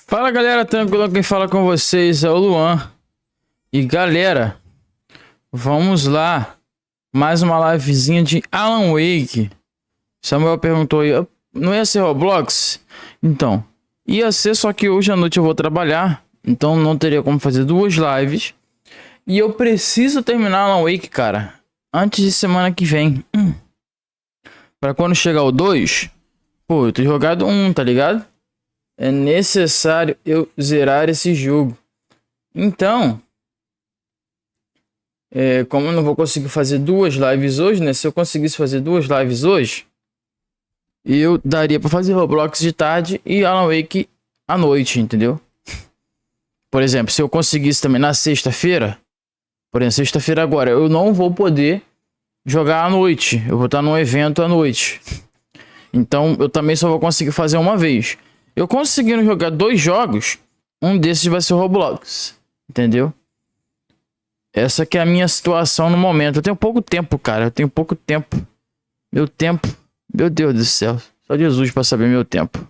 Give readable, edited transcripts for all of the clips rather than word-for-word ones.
Fala galera, tranquilo? Quem fala com vocês é o Luan. E galera, vamos lá. Mais uma livezinha de Alan Wake. Samuel perguntou aí, não ia ser Roblox? Então, ia ser, só que hoje à noite eu vou trabalhar. Então não teria como fazer duas lives. E eu preciso terminar Alan Wake, cara, antes de semana que vem. Pra quando chegar o 2, pô, eu tô jogado um, tá ligado? É necessário eu zerar esse jogo. Então, como eu não vou conseguir fazer duas lives hoje, né? Se eu conseguisse fazer duas lives hoje, eu daria pra fazer Roblox de tarde e Alan Wake à noite, entendeu? Por exemplo, se eu conseguisse também na sexta-feira, por exemplo, sexta-feira agora, eu não vou poder jogar à noite. Eu vou estar num evento à noite. Então, eu também só vou conseguir fazer uma vez. Eu conseguindo jogar dois jogos, um desses vai ser o Roblox, entendeu? Essa que é a minha situação no momento. Eu tenho pouco tempo, cara. Eu tenho pouco tempo. Meu tempo. Meu Deus do céu. Só Jesus pra saber meu tempo.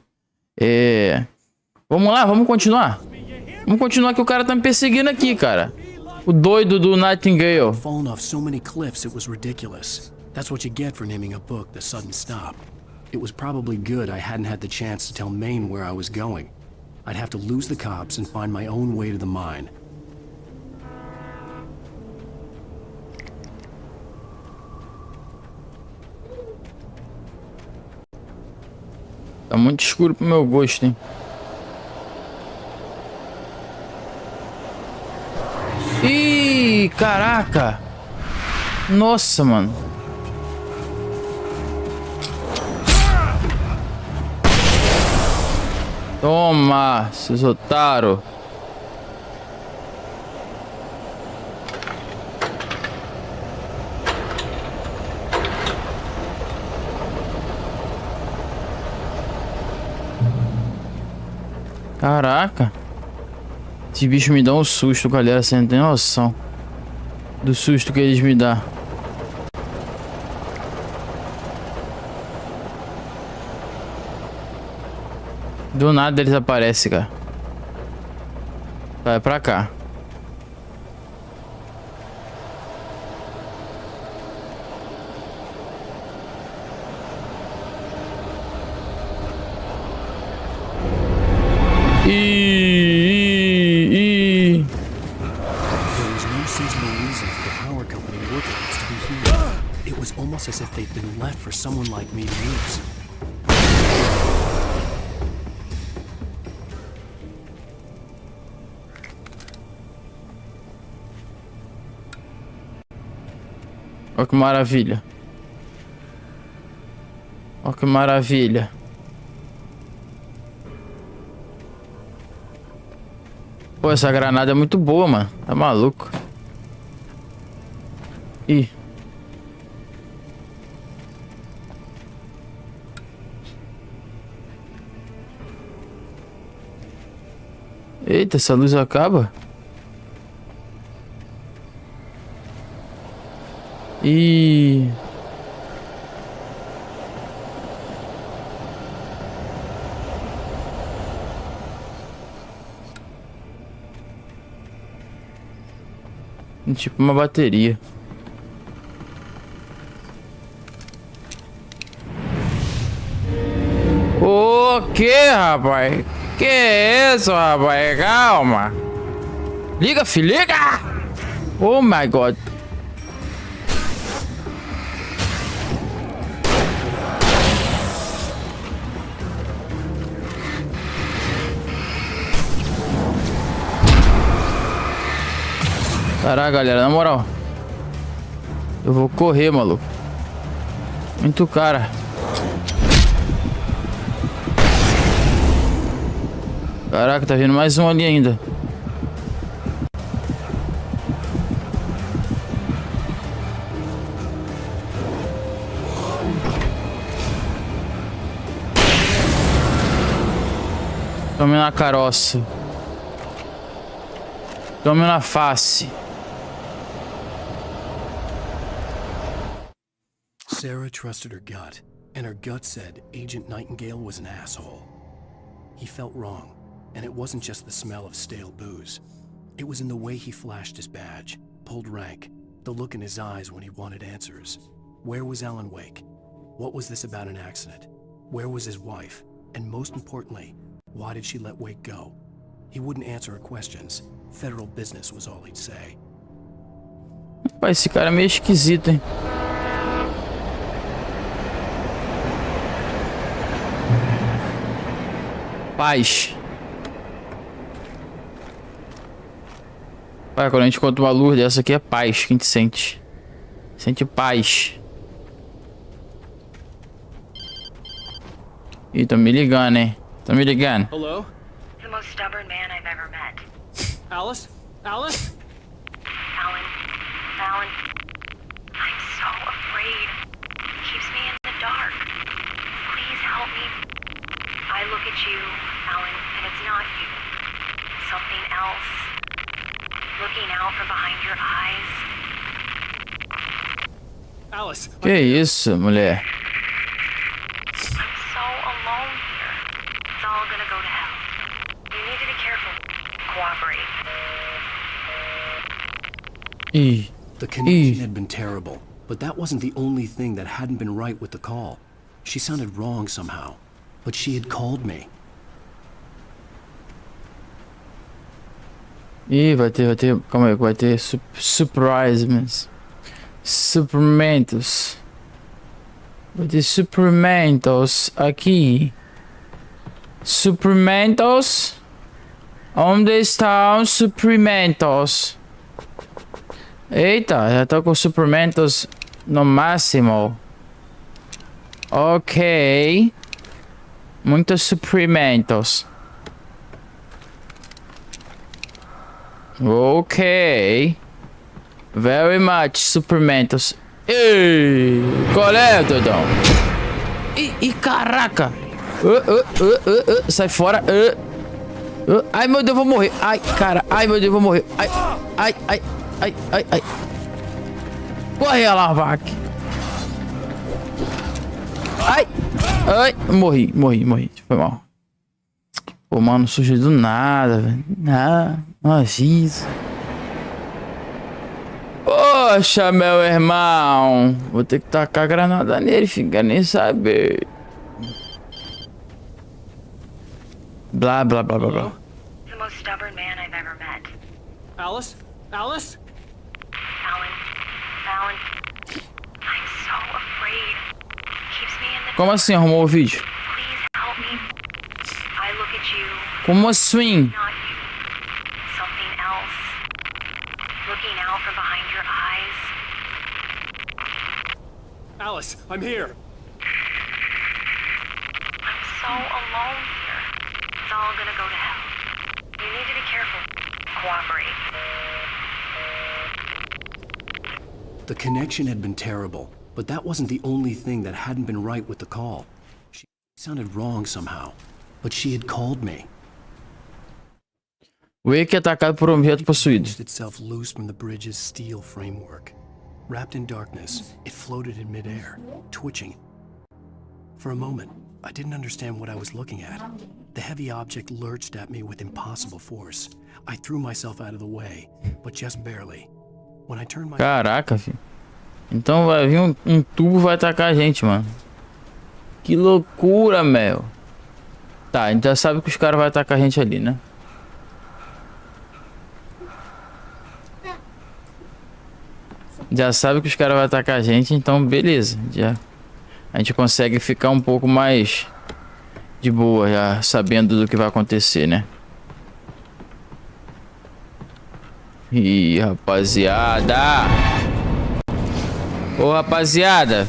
Vamos lá, vamos continuar. Vamos continuar que o cara tá me perseguindo aqui, cara. O doido do Nightingale. Fallen off so many cliffs it was ridiculous. That's what you get for naming a book The Sudden Stop. It was probably good I hadn't had the chance to tell Maine where I was going. I'd have to lose the cops and find my own way to the mine. Tá muito escuro pro meu gosto, hein? Ih, caraca! Nossa, mano. Toma, seus otários. Caraca. Esses bichos me dão um susto, galera. Você não tem noção do susto que eles me dão. Do nada eles aparecem, cara. Vai pra cá. There was no seasonal reason for the power company workers to be here. It was almost as if they'd been left for someone like me to use. Olha que maravilha. Olha que maravilha. Pô, essa granada é muito boa, mano. Tá maluco? Ih. Eita, essa luz acaba? E tipo uma bateria. O que, rapaz? Que é isso, rapaz? Calma. Liga, filho, liga! Oh my god. Caraca, galera, na moral, eu vou correr, maluco. Muito cara. Caraca, tá vindo mais um ali ainda. Tome na caroça. Tome na face. Sarah trusted her gut, and her gut said Agent Nightingale was an asshole. He felt wrong. And it wasn't just the smell of stale booze. It was in the way he flashed his badge, pulled rank, the look in his eyes when he wanted answers. Where was Alan Wake? What was this about an accident? Where was his wife? And most importantly, why did she let Wake go? He wouldn't answer her questions. Federal business was all he'd say. Pai, esse cara é meio esquisito, hein? Paz. Pai, quando a gente encontra uma luz dessa aqui é paz que a gente sente. Sente paz. Ih, tô me ligando, hein? Tô me ligando. Hello? The most stubborn man I've ever met. Alice? Alice? Alan. Alan. I'm so afraid. He keeps me in the dark. Please help me. I look at you, Alan, and it's not you. Something else. Looking out from behind your eyes. Alice? Que isso, mulher? I'm so alone here. It's all gonna go to hell. You need to be careful. Cooperate. Ih. The connection had been terrible, but that wasn't the only thing that hadn't been right with the call. She sounded wrong somehow, but she had called me. Ih, vai ter, calma aí, vai ter surprises. Suprimentos. Vai ter suprimentos aqui. Suprimentos. Onde estão os suprimentos? Eita, já tô com suprimentos no máximo. Ok. Muitos suprimentos. Ok. Very much suprimentos. Ei, qual é, doidão? Ih, caraca. Sai fora. Ai, meu Deus, vou morrer. Ai, cara. Ai, meu Deus, vou morrer. Ai. Corre, Alarvac. Ai. Morri. Foi mal. Pô, mano, surgiu do nada, velho. Não avisa. Poxa, meu irmão. Vou ter que tacar a granada nele, fica nem saber. Blá. The most stubborn man I've ever met. Alice? Alice? Alan. I'm so afraid. Keeps me in the Como assim arrumou o vídeo? Please help me. I look at you, Como assim? not you. Something else. Looking out from behind your eyes. Alice, I'm here. I'm so alone here. It's all gonna go to hell. You need to be careful. Cooperate. The connection had been terrible, but that wasn't the only thing that hadn't been right with the call. She sounded wrong somehow, but she had called me. Wake é atacado por objeto possuído. It itself loose from the bridge's steel framework. Wrapped in darkness, it floated in midair, twitching. For a moment, I didn't understand what I was looking at. The heavy object lurched at me with impossible force. I threw myself out of the way, but just barely. When I turned my... Caraca, filho. Então vai vir um tubo vai atacar a gente, mano. Que loucura, meu. Tá, a gente já sabe que os caras vão atacar a gente ali, né? Já sabe que os caras vão atacar a gente, então beleza. Já a gente consegue ficar um pouco mais de boa, já sabendo do que vai acontecer, né? Ih, rapaziada. Ô, rapaziada.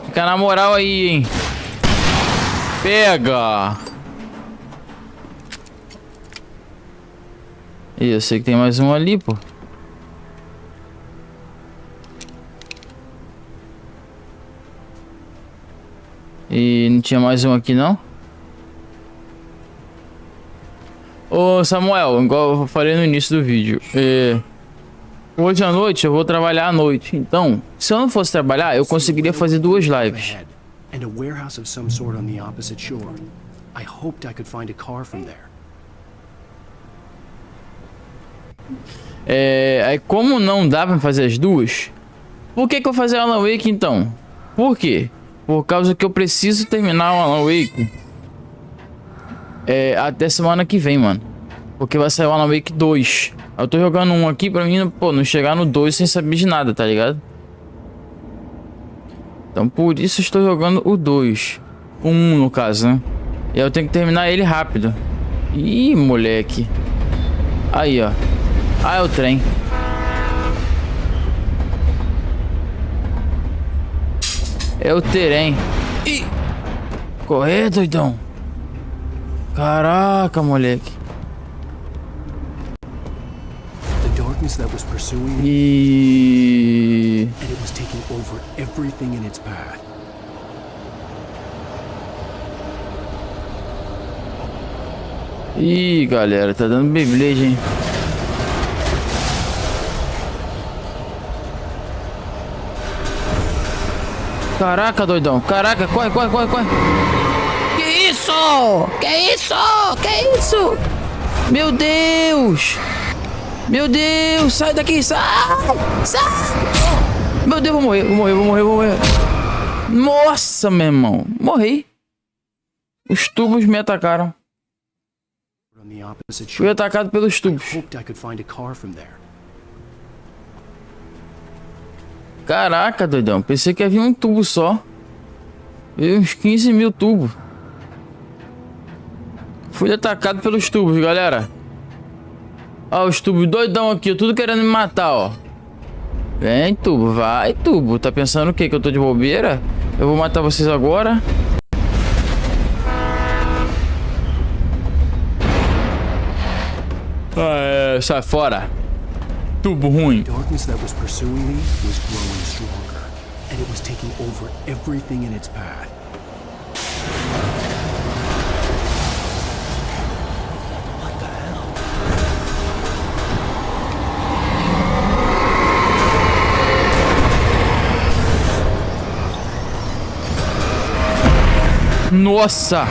Fica na moral aí, hein? Pega. Ih, eu sei que tem mais um ali, pô. E não tinha mais um aqui, não? Ô, Samuel, igual eu falei no início do vídeo, hoje à noite eu vou trabalhar à noite. Então, se eu não fosse trabalhar, eu conseguiria fazer 2 lives. And a warehouse of some sort on the opposite shore. I hoped I could find a car from there. Aí como não dá pra fazer as duas, por que que eu vou fazer Alan Wake então? Por quê? Por causa que eu preciso terminar o Alan Wake até semana que vem, mano. Porque vai sair o Alan Wake 2. Eu tô jogando um aqui pra mim, pô, não chegar no 2 sem saber de nada, tá ligado? Então por isso eu estou jogando o 2. O 1 no caso, né? E eu tenho que terminar ele rápido. Ih, moleque. Aí, ó. Ah, é o trem. É o trem. Ih! Corre, doidão. Caraca, moleque. The darkness that was pursuing me, E... and it was taking over everything in its path. Ih, galera, tá dando Beyblade, hein? Caraca, doidão. Caraca, corre, corre, corre, corre. Que isso? Que isso? Que isso? Meu Deus! Meu Deus, sai daqui, sai! Sai! Meu Deus, vou morrer, vou morrer, vou morrer, vou morrer. Nossa, meu irmão. Morri. Os tubos me atacaram. On the opposite Fui shore, atacado pelos tubos. hoped I could find a car from there. Caraca, doidão. Pensei que havia um tubo só. Veio uns 15 mil tubos. Fui atacado pelos tubos, galera. Ó, os tubos doidão aqui, tudo querendo me matar, ó. Vem, tubo, vai, tubo. Tá pensando o quê? Que eu tô de bobeira? Eu vou matar vocês agora. Sai fora. Tubo ruim. The darkness that was pursuing me was growing stronger, and it was taking over everything in its path. What the hell? Nossa.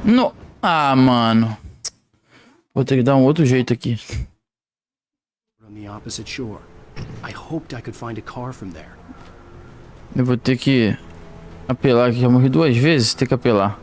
No... Ah, mano. Vou ter que dar um outro jeito aqui. On the opposite shore, I hoped I could find a car from there. Eu vou ter que apelar aqui. Já morri 2 vezes. Tem que apelar.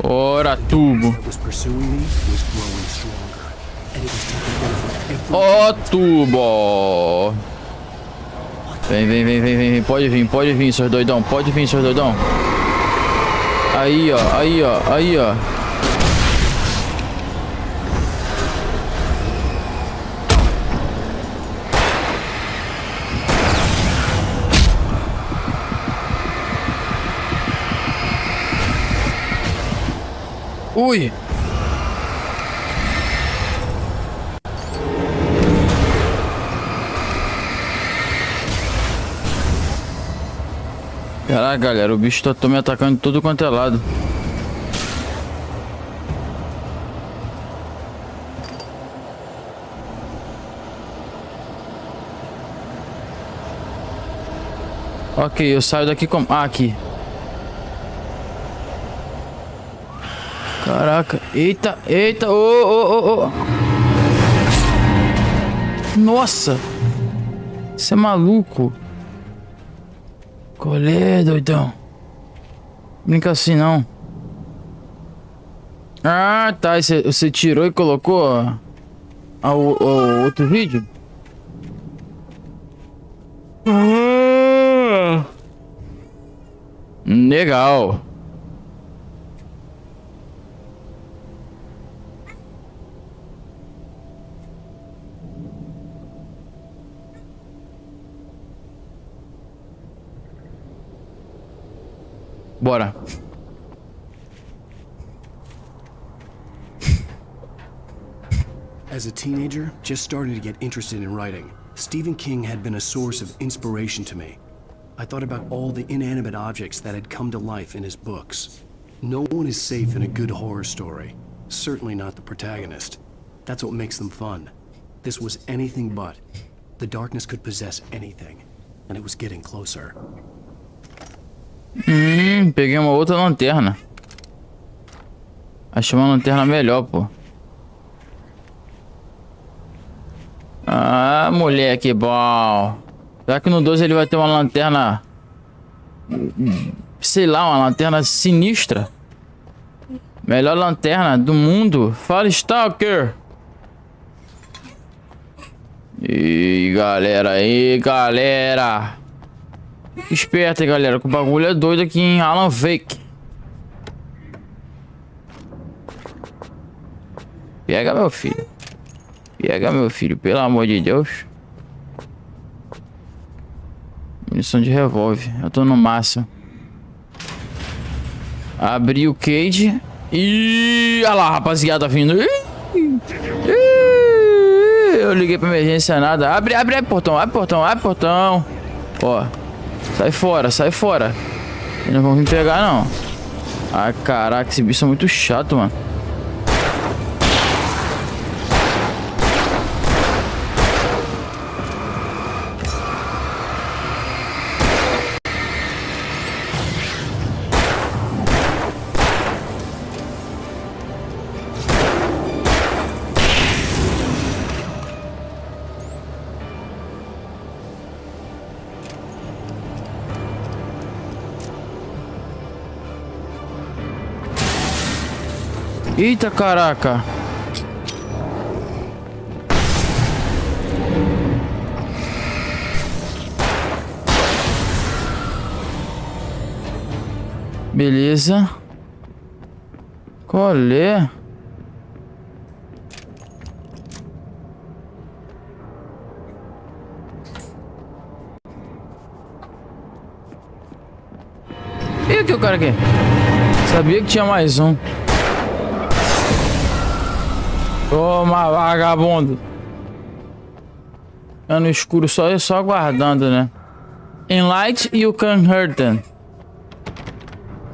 Ora, tubo. That was pursuing me was growing stronger, and it was taking over everything. Ó, tubo. Vem, vem, vem, vem, vem. Pode vir, seus doidão. Pode vir, seus doidão. Aí, ó, aí, ó, aí, ó. Ui! Caraca, galera, o bicho tá me atacando de tudo quanto é lado. Ok, eu saio daqui como... Ah, aqui. Caraca, eita, eita, ô, ô, ô, ô. Nossa. Você é maluco. Colê, doidão. Brinca assim não. Ah, tá, você tirou e colocou o outro vídeo? Legal. Bora. As a teenager, just starting to get interested in writing, Stephen King had been a source of inspiration to me. I thought about all the inanimate objects that had come to life in his books. No one is safe in a good horror story. Certainly not the protagonist. That's what makes them fun. This was anything but. The darkness could possess anything, and it was getting closer. Peguei uma outra lanterna. Achei uma lanterna melhor, pô. Ah, moleque, bom. Será que no 12 ele vai ter uma lanterna... Sei lá, uma lanterna sinistra? Melhor lanterna do mundo. Fala, Stalker. E galera. Esperta, galera, que o bagulho é doido aqui em Alan Wake. Pega, meu filho. Pega, meu filho, pelo amor de Deus. Munição de revólver. Eu tô no máximo. Abri o cage. Ih, olha lá, rapaziada vindo. Eu liguei pra emergência, nada. Abre portão, abre portão, abre portão. Ó. Sai fora, sai fora. Eles não vão me pegar, não. Ah, caraca, esse bicho é muito chato, mano. Eita, caraca. Beleza. Qual é? E aqui o cara aqui? Sabia que tinha mais um. Toma, vagabundo. É no escuro, só aguardando, né? In light you can hurt them.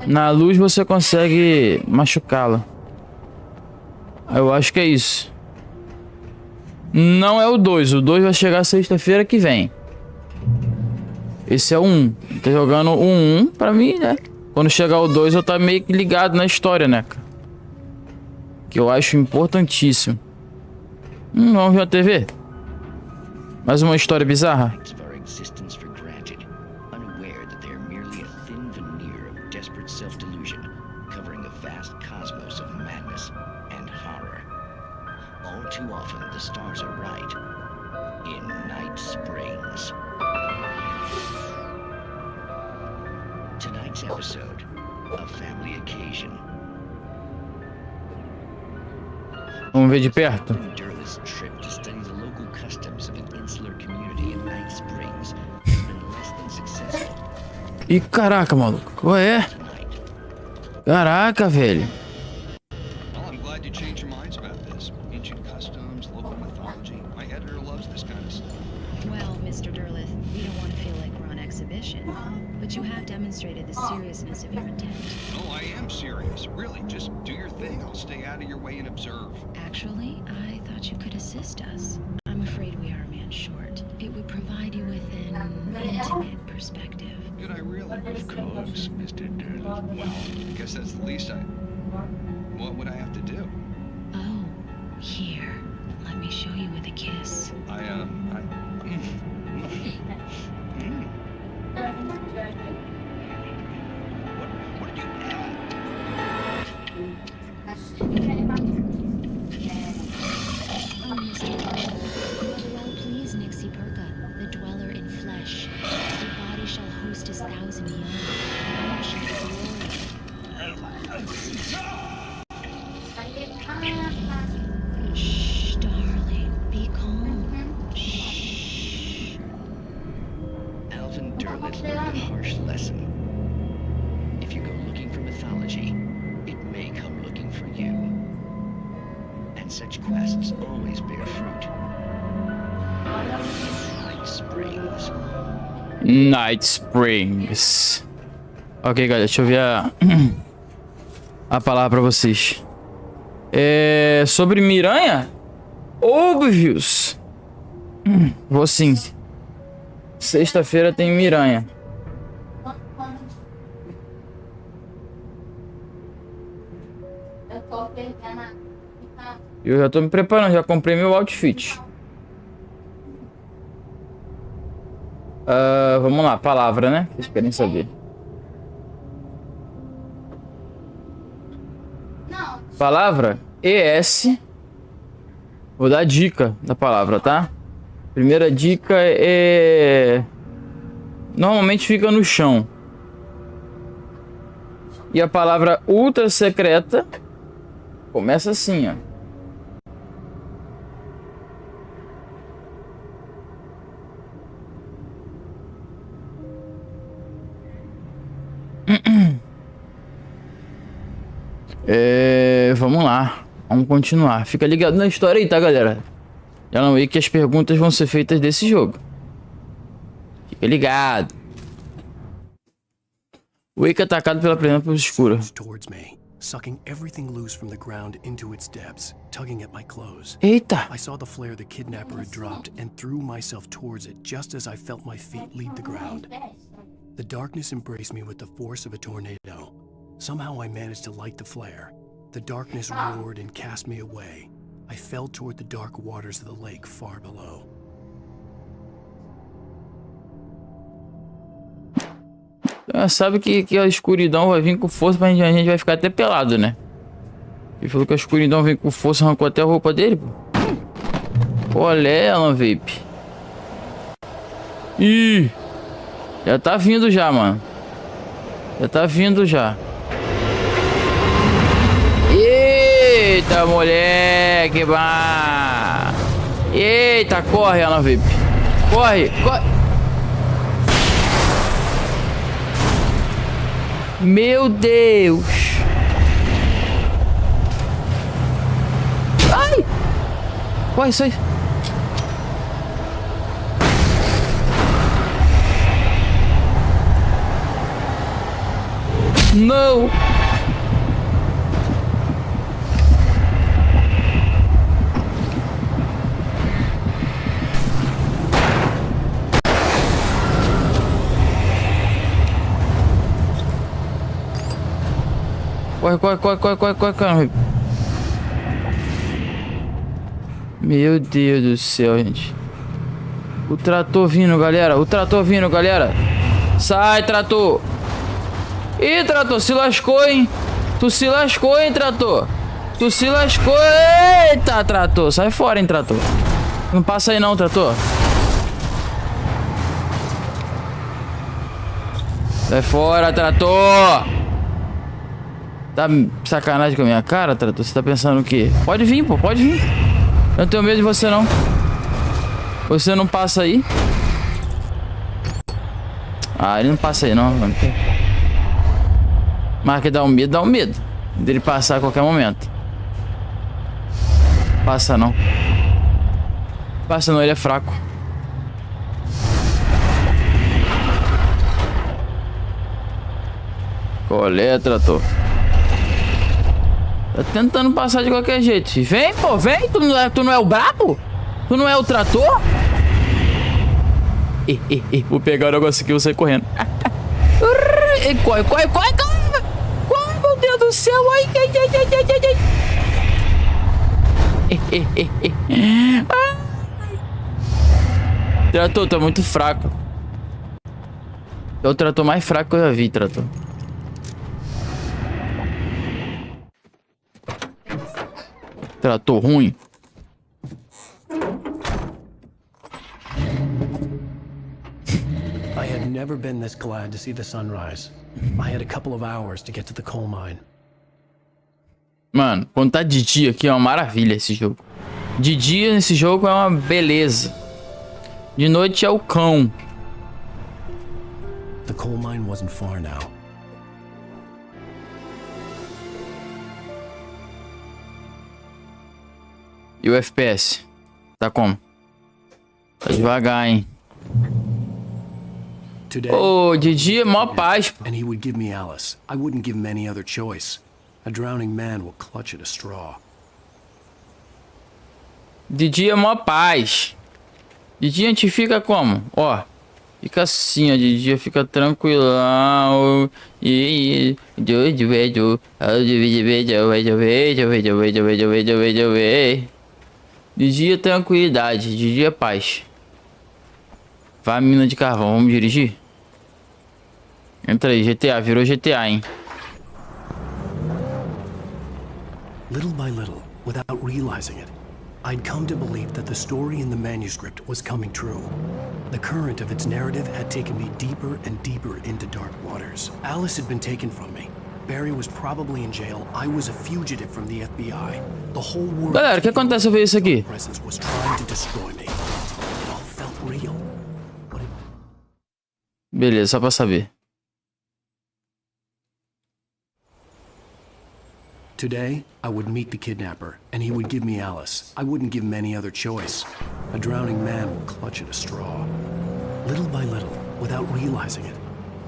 Na luz você consegue machucá-lo. Eu acho que é isso. Não é o 2. O 2 vai chegar sexta-feira que vem. Esse é o 1. Tá jogando o 1 pra mim, né? Quando chegar o 2 eu tô meio que ligado na história, né, cara? Que eu acho importantíssimo. Vamos ver a TV. Mais uma história bizarra. Tonight's episode, a family occasion. Vamos ver de perto. Ih, caraca, maluco. Qual é? Caraca, velho. Well, Mr. Derleth, we don't want to feel like we're on exhibition, but you have demonstrated the seriousness of your intent. Oh, I am serious. Really, just do your thing. I'll stay out of your way and observe. Actually, I thought you could assist us. I'm afraid we are a man short. It would provide you with an intimate perspective. Did I really? Of course, Mr. Derleth. Well, I guess that's the least I... What would I have to do? Oh, here. Let me show you with a kiss. What did you add? Oh, Mr. Derleth. Well, please, Nixie Perka, the dweller in flesh. Your body shall host his 1,000 young. You shall glory. Shh, darling. Be calm. Shh. Alvin Derleth learned a harsh lesson. If you go looking for mythology, it may come looking for you. And And such quests always bear fruit. Night Springs. Night Springs. Ok, galera, deixa eu ver a palavra pra vocês. Sobre Miranha? Óbvios. Vou sim. Sexta-feira tem Miranha. Eu já tô me preparando, já comprei meu outfit. Vamos lá, palavra, né? Vocês querem saber. Palavra ES. Vou dar a dica da palavra, tá? Primeira dica normalmente fica no chão. E a palavra ultra secreta começa assim, ó. Vamos lá. Vamos continuar. Fica ligado na história aí, tá, galera? Já não é que as perguntas vão ser feitas desse jogo. Fica ligado. Wake atacado pela presença escura. Towards me, sucking everything loose from the ground into its depths, tugging at my clothes. Eita. I saw the flare the kidnapper had dropped and threw myself towards it just as I felt my feet leave the ground. The darkness embraced me with the force of a tornado. Somehow I managed to light the flare. The darkness roared and cast me away. I fell toward the dark waters of the lake far below. Sabe que a escuridão vai vir com força, mas a gente vai ficar até pelado, né? Ele falou que a escuridão vem com força, arrancou até a roupa dele, pô. Olha ela, vape. Ih! Já tá vindo já, mano. Já tá vindo já. Eita, moleque, bah. Eita, corre, Alan VIP. Corre, corre. Meu Deus. Ai. Corre, isso aí. Não. Corre. Meu Deus do céu, gente. O trator vindo, galera. Sai, trator. Ih, trator, se lascou, hein? Tu se lascou, hein, trator? Tu se lascou. Eita, trator. Sai fora, hein, trator. Não passa aí não, trator. Sai fora, trator. Tá sacanagem com a minha cara, trator? Você tá pensando o quê? Pode vir, pô, pode vir. Eu não tenho medo de você, não. Você não passa aí. Ah, ele não passa aí, não. Mas que dá um medo. Dele passar a qualquer momento. Passa não. Passa não, ele é fraco. Colé, trator. Tá tentando passar de qualquer jeito. Vem, pô, vem. Tu não é o brabo? Tu não é o trator? Vou pegar o negócio aqui e vou sair correndo. Corre. Corre, meu Deus do céu. Ai. Trator, tá muito fraco. É o trator mais fraco que eu já vi, trator. Trator ruim. I had never been this glad to see the sunrise. I had a couple of hours to get to the coal mine. Mano, quando tá de dia aqui é uma maravilha esse jogo. De dia nesse jogo é uma beleza. De noite é o cão. The coal mine wasn't far now. E o FPS? Tá como? Tá devagar, hein? Today, Ô, de dia, mó paz. and he would give me Alice. I wouldn't give him any other choice. A drowning man will clutch at a straw. De dia, mó paz. De dia a gente fica como? Ó. Fica assim, ó. De dia fica tranquilão. De dia, tranquilidade. De dia, paz. Vai, mina de carvão. Vamos dirigir? Entra aí, GTA. Virou GTA, hein? Little by little, without realizing it, I'd come to believe that the story in the manuscript was coming true. The current of its narrative had taken me deeper and deeper into dark waters. Alice had been taken from me. Barry was probably in jail. I was a fugitive from the FBI. The whole world. Galera, o que acontece se eu ver isso aqui? Presence was trying to destroy me. It all felt real. But it Beleza, só pra saber. Today, I would meet the kidnapper, and he would give me Alice. I wouldn't give him any other choice. A drowning man will clutch at a straw. Little by little, without realizing it,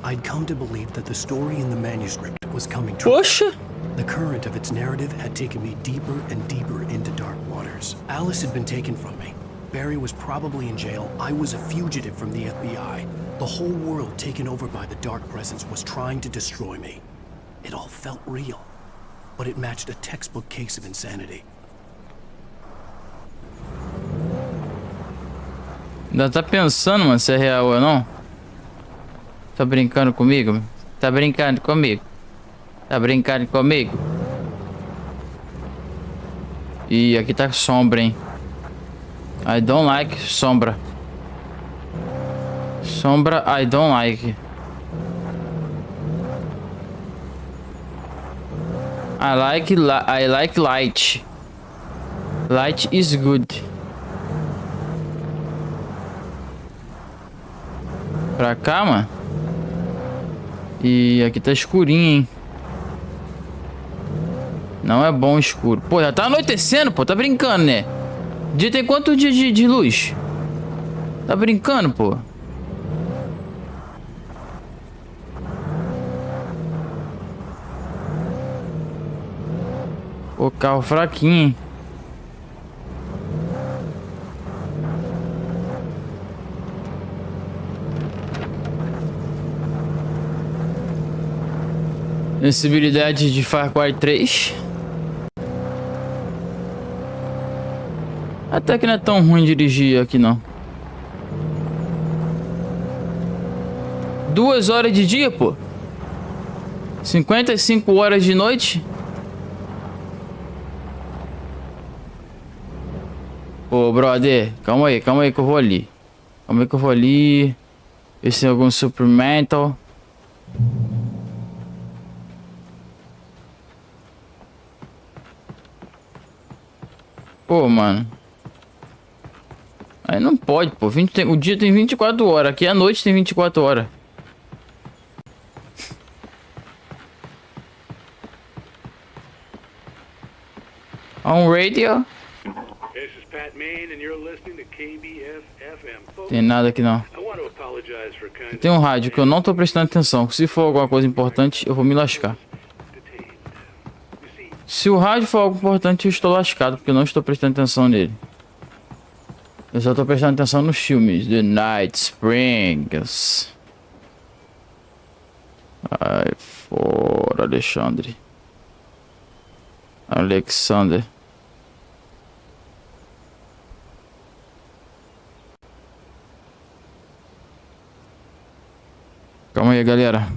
I'd come to believe that the story in the manuscript was coming true. Poxa! The current of its narrative had taken me deeper and deeper into dark waters. Alice had been taken from me. Barry was probably in jail. I was a fugitive from the FBI. The whole world taken over by the dark presence was trying to destroy me. It all felt real. But it matched a textbook case of insanity. Ainda tá pensando, mano, se é real ou não? Tá brincando comigo? Tá brincando comigo? Tá brincando comigo? Ih, aqui tá sombra, hein? I don't like sombra. Sombra, I don't like. I like light. Light is good. Pra cá, mano. E aqui tá escurinho, hein? Não é bom escuro. Pô, já tá anoitecendo, pô. Tá brincando, né? Dia tem quantos dias de luz? Tá brincando, pô. O carro fraquinho, hein? Sensibilidade de Far Cry 3. Até que não é tão ruim dirigir aqui, não. 2 horas de dia, pô. 55 horas de noite. Ô, brother, calma aí que eu vou ali. Calma aí que eu vou ali. Ver se tem algum supplemental. Pô, mano. Aí não pode, pô. O dia tem 24 horas. Aqui a noite tem 24 horas. On radio. This is Pat Main, and you're listening to KBF-FM. Folks, Tem nada aqui não. I want to apologize for kind of Tem um rádio que eu não tô prestando atenção. Se for alguma coisa importante, eu vou me lascar. detained. You see, Se o rádio for algo importante, eu estou lascado, porque eu não estou prestando atenção nele. Eu só tô prestando atenção nos filmes. The Night Springs. Ai, fora, Alexandre. Alexander. Calma aí, galera.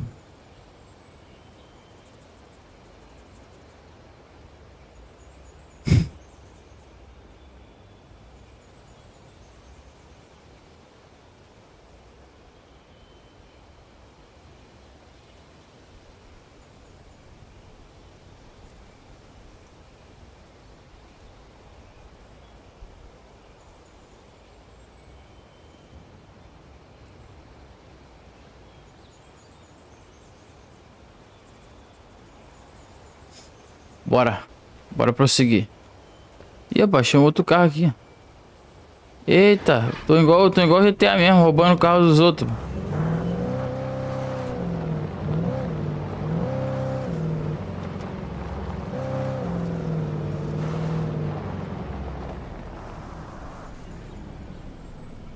Bora. Bora prosseguir. Ih, rapaz, um outro carro aqui. Eita, tô igual GTA mesmo, roubando o carro dos outros.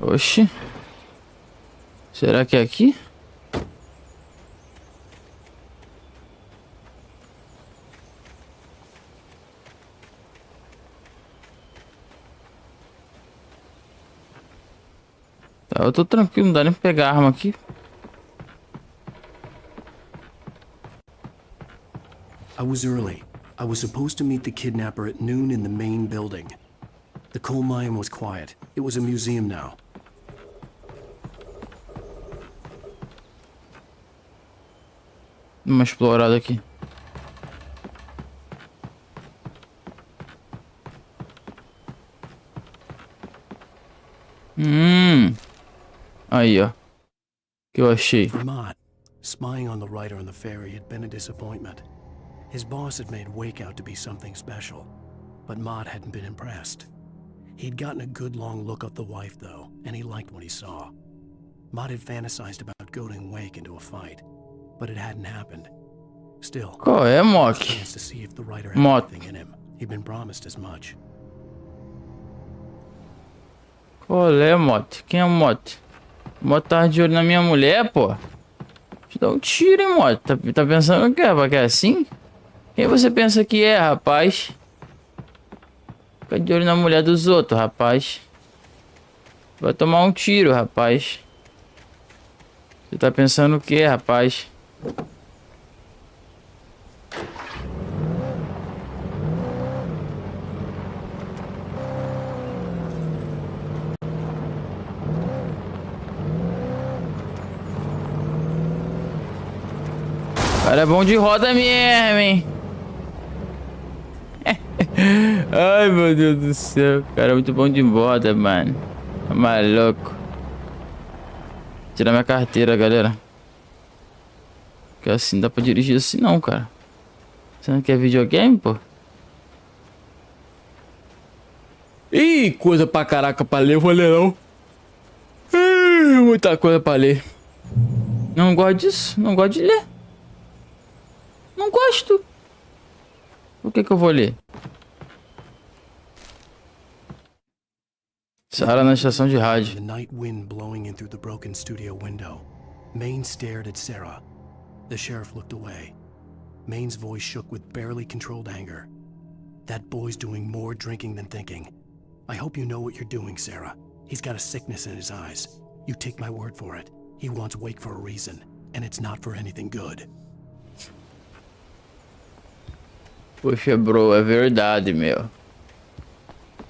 Oxi. Será que é aqui? Tá, eu tô tranquilo, não dá nem pra pegar a arma aqui. I was early. I was supposed to meet the kidnapper at noon in the main building. The coal mine was quiet. It was a museum now. Uma explorada aqui. Aí, ó. Que eu achei. For Mott, spying on the writer on the ferry had been a disappointment. His boss had made Wake out to be something special, but Mott hadn't been impressed. He'd gotten a good long look at the wife, though, and he liked what he saw. Mott had fantasized about goading Wake into a fight, but it hadn't happened. Still, Qual é, Mock? chance to see if the writer had Mott. anything in him. He'd been promised as much. Qual é, Mote? Quem é o Mote? Mote tá de olho na minha mulher, pô. Te dá um tiro, hein, Mote? Tá pensando o quê, rapaz? Que é assim? Quem você pensa que é, rapaz? Fica de olho na mulher dos outros, rapaz. Vai tomar um tiro, rapaz. Você tá pensando o quê, rapaz? O cara é bom de roda mesmo, hein? Ai, meu Deus do céu. O cara é muito bom de roda, mano. É maluco. Vou tirar minha carteira, galera. Porque assim, não dá pra dirigir assim não, cara. Você não quer videogame, pô? Ih, coisa pra caraca pra ler, eu vou ler não. Ih, muita coisa pra ler. Não gosto disso, não gosto de ler. Não gosto. O que eu vou ler? Sarah na estação de rádio. The night wind blowing in through the broken studio window. Mayne stared at Sarah. The sheriff looked away. Mayne's voice shook with barely controlled anger. That boy's doing more drinking than thinking. I hope you know what you're doing, Sarah. He's got a sickness in his eyes. You take my word for it. He wants Wake for a reason, and it's not for anything good. Poxa, bro, é verdade, meu.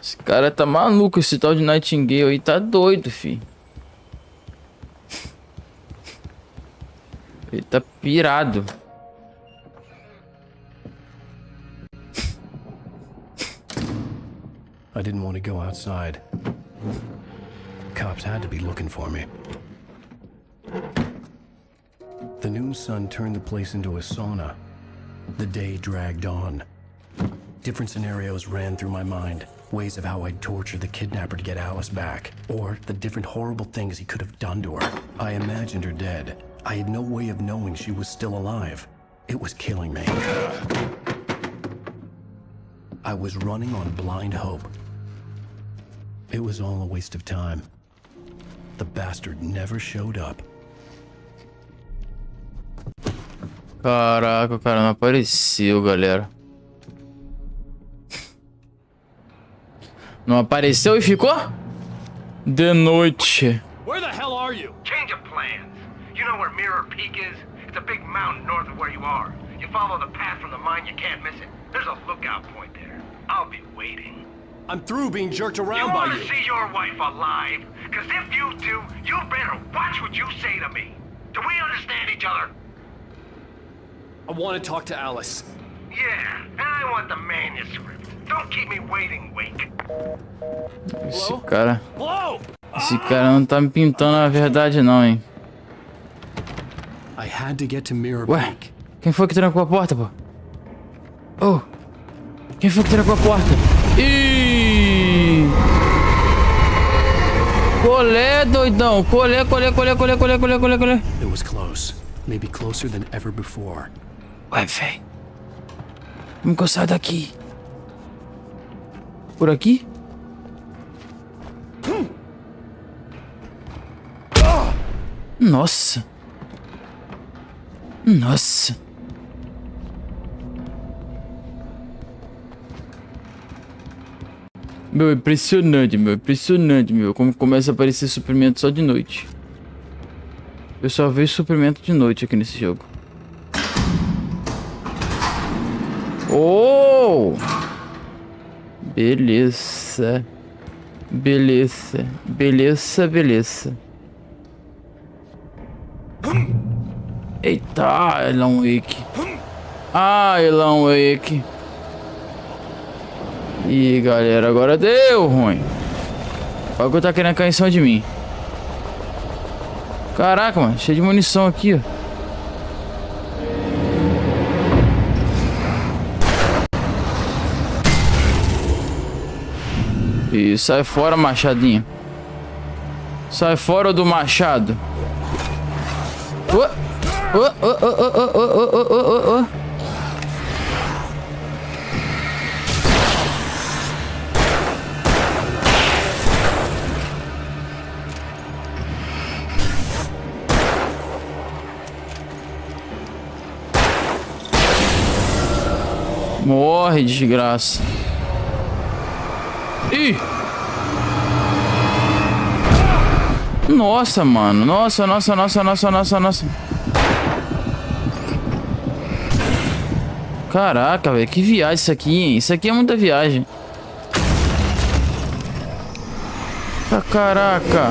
Esse cara tá maluco, esse tal de Nightingale aí tá doido, fi. Ele tá pirado. I didn't want to go outside. Cops had to be looking for me. The noon sun turned the place into a sauna. The day dragged on. Different scenarios ran through my mind. Ways of how I'd torture the kidnapper to get Alice back. Or the different horrible things he could have done to her. I imagined her dead. I had no way of knowing she was still alive. It was killing me. I was running on blind hope. It was all a waste of time. The bastard never showed up. Caraca, o cara não apareceu, galera. Não apareceu e ficou? De noite. Where the hell are you? Change of plans. You know where Mirror Peak is? It's a big mountain north of where you are. You follow the path from the mine, you can't miss it. There's a lookout point there. I'll be waiting. I'm through being jerked You around by want to you. see your wife alive? Because if you do, you better watch what you say to me. Do we understand each other? I want to talk to Alice. Yeah, and I want the manuscript. Don't keep me waiting, Wake. Hello? Esse cara não tá me pintando a verdade não, hein. I had to get to Mirror Ué, Peak. quem foi que trancou a porta, pô? Oh, quem foi que trancou a porta? Ih! Colé, doidão. Colé. It was close. Maybe closer than ever before. Ué, véi. Como que eu saio daqui? Por aqui? Nossa. Nossa. Meu, impressionante, meu. Como começa a aparecer suprimento só de noite. Eu só vejo suprimento de noite aqui nesse jogo. Oh! Beleza. Eita, Alan Wake. Alan Wake. Ih, galera, agora deu ruim. O bagulho tá querendo cair em cima de mim. Caraca, mano, cheio de munição aqui, ó. E sai fora, machadinho. Sai fora do machado. Morre, desgraça. Ih! Nossa, mano. Nossa. Caraca, velho. Que viagem isso aqui, hein? Isso aqui é muita viagem. Caraca.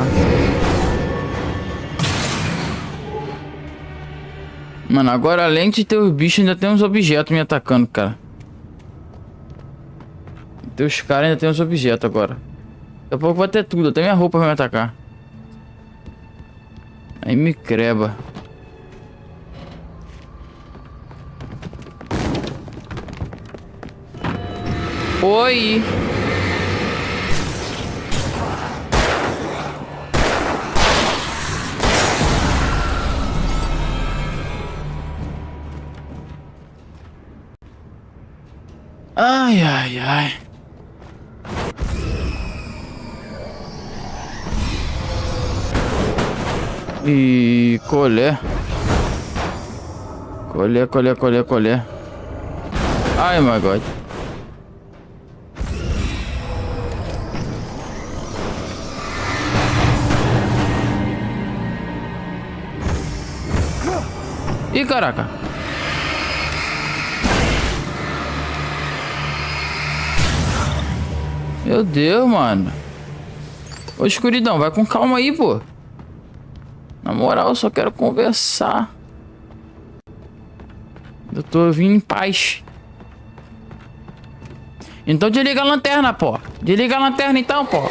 Mano, agora além de ter os bichos, ainda tem uns objetos me atacando, cara. Tem os caras, ainda tem uns objetos agora. Daqui a pouco vai ter tudo, até minha roupa vai me atacar. Aí me creba. Oi! Ai. E colher. Colher. Ai, my God. Ih, caraca. Meu Deus, mano. Ô, escuridão, vai com calma aí, pô. Na moral, eu só quero conversar. Eu tô vindo em paz. Então desliga a lanterna, pô. Desliga a lanterna então, pô.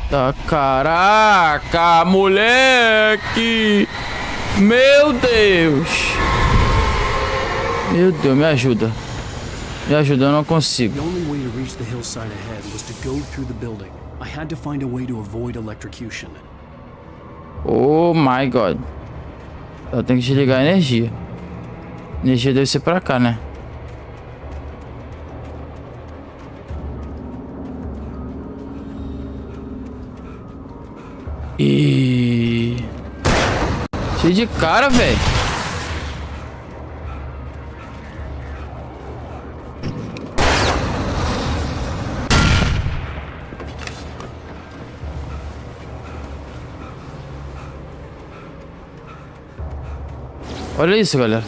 Tá, caraca, moleque. Meu Deus. Me ajuda. Eu não consigo. The only way to reach the hillside ahead was to go through the building. I had to find a way to avoid electrocution. Oh my God. Eu tenho que desligar a energia. A energia deve ser pra cá, né? E cheio de cara, velho. Olha isso, galera.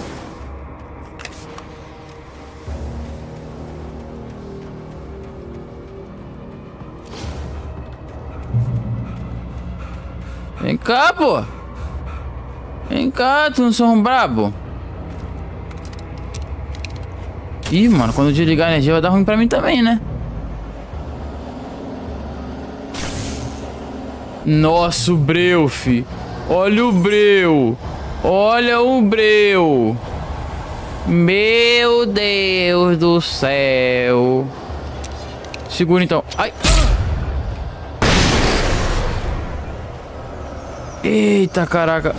Vem cá, pô. Vem cá, tu não sou um brabo. Ih, mano, quando eu desligar a energia vai dar ruim pra mim também, né? Nossa, o breu, fi. Olha o breu. Olha o breu. Meu Deus do céu. Segura então. Ai. Eita, caraca.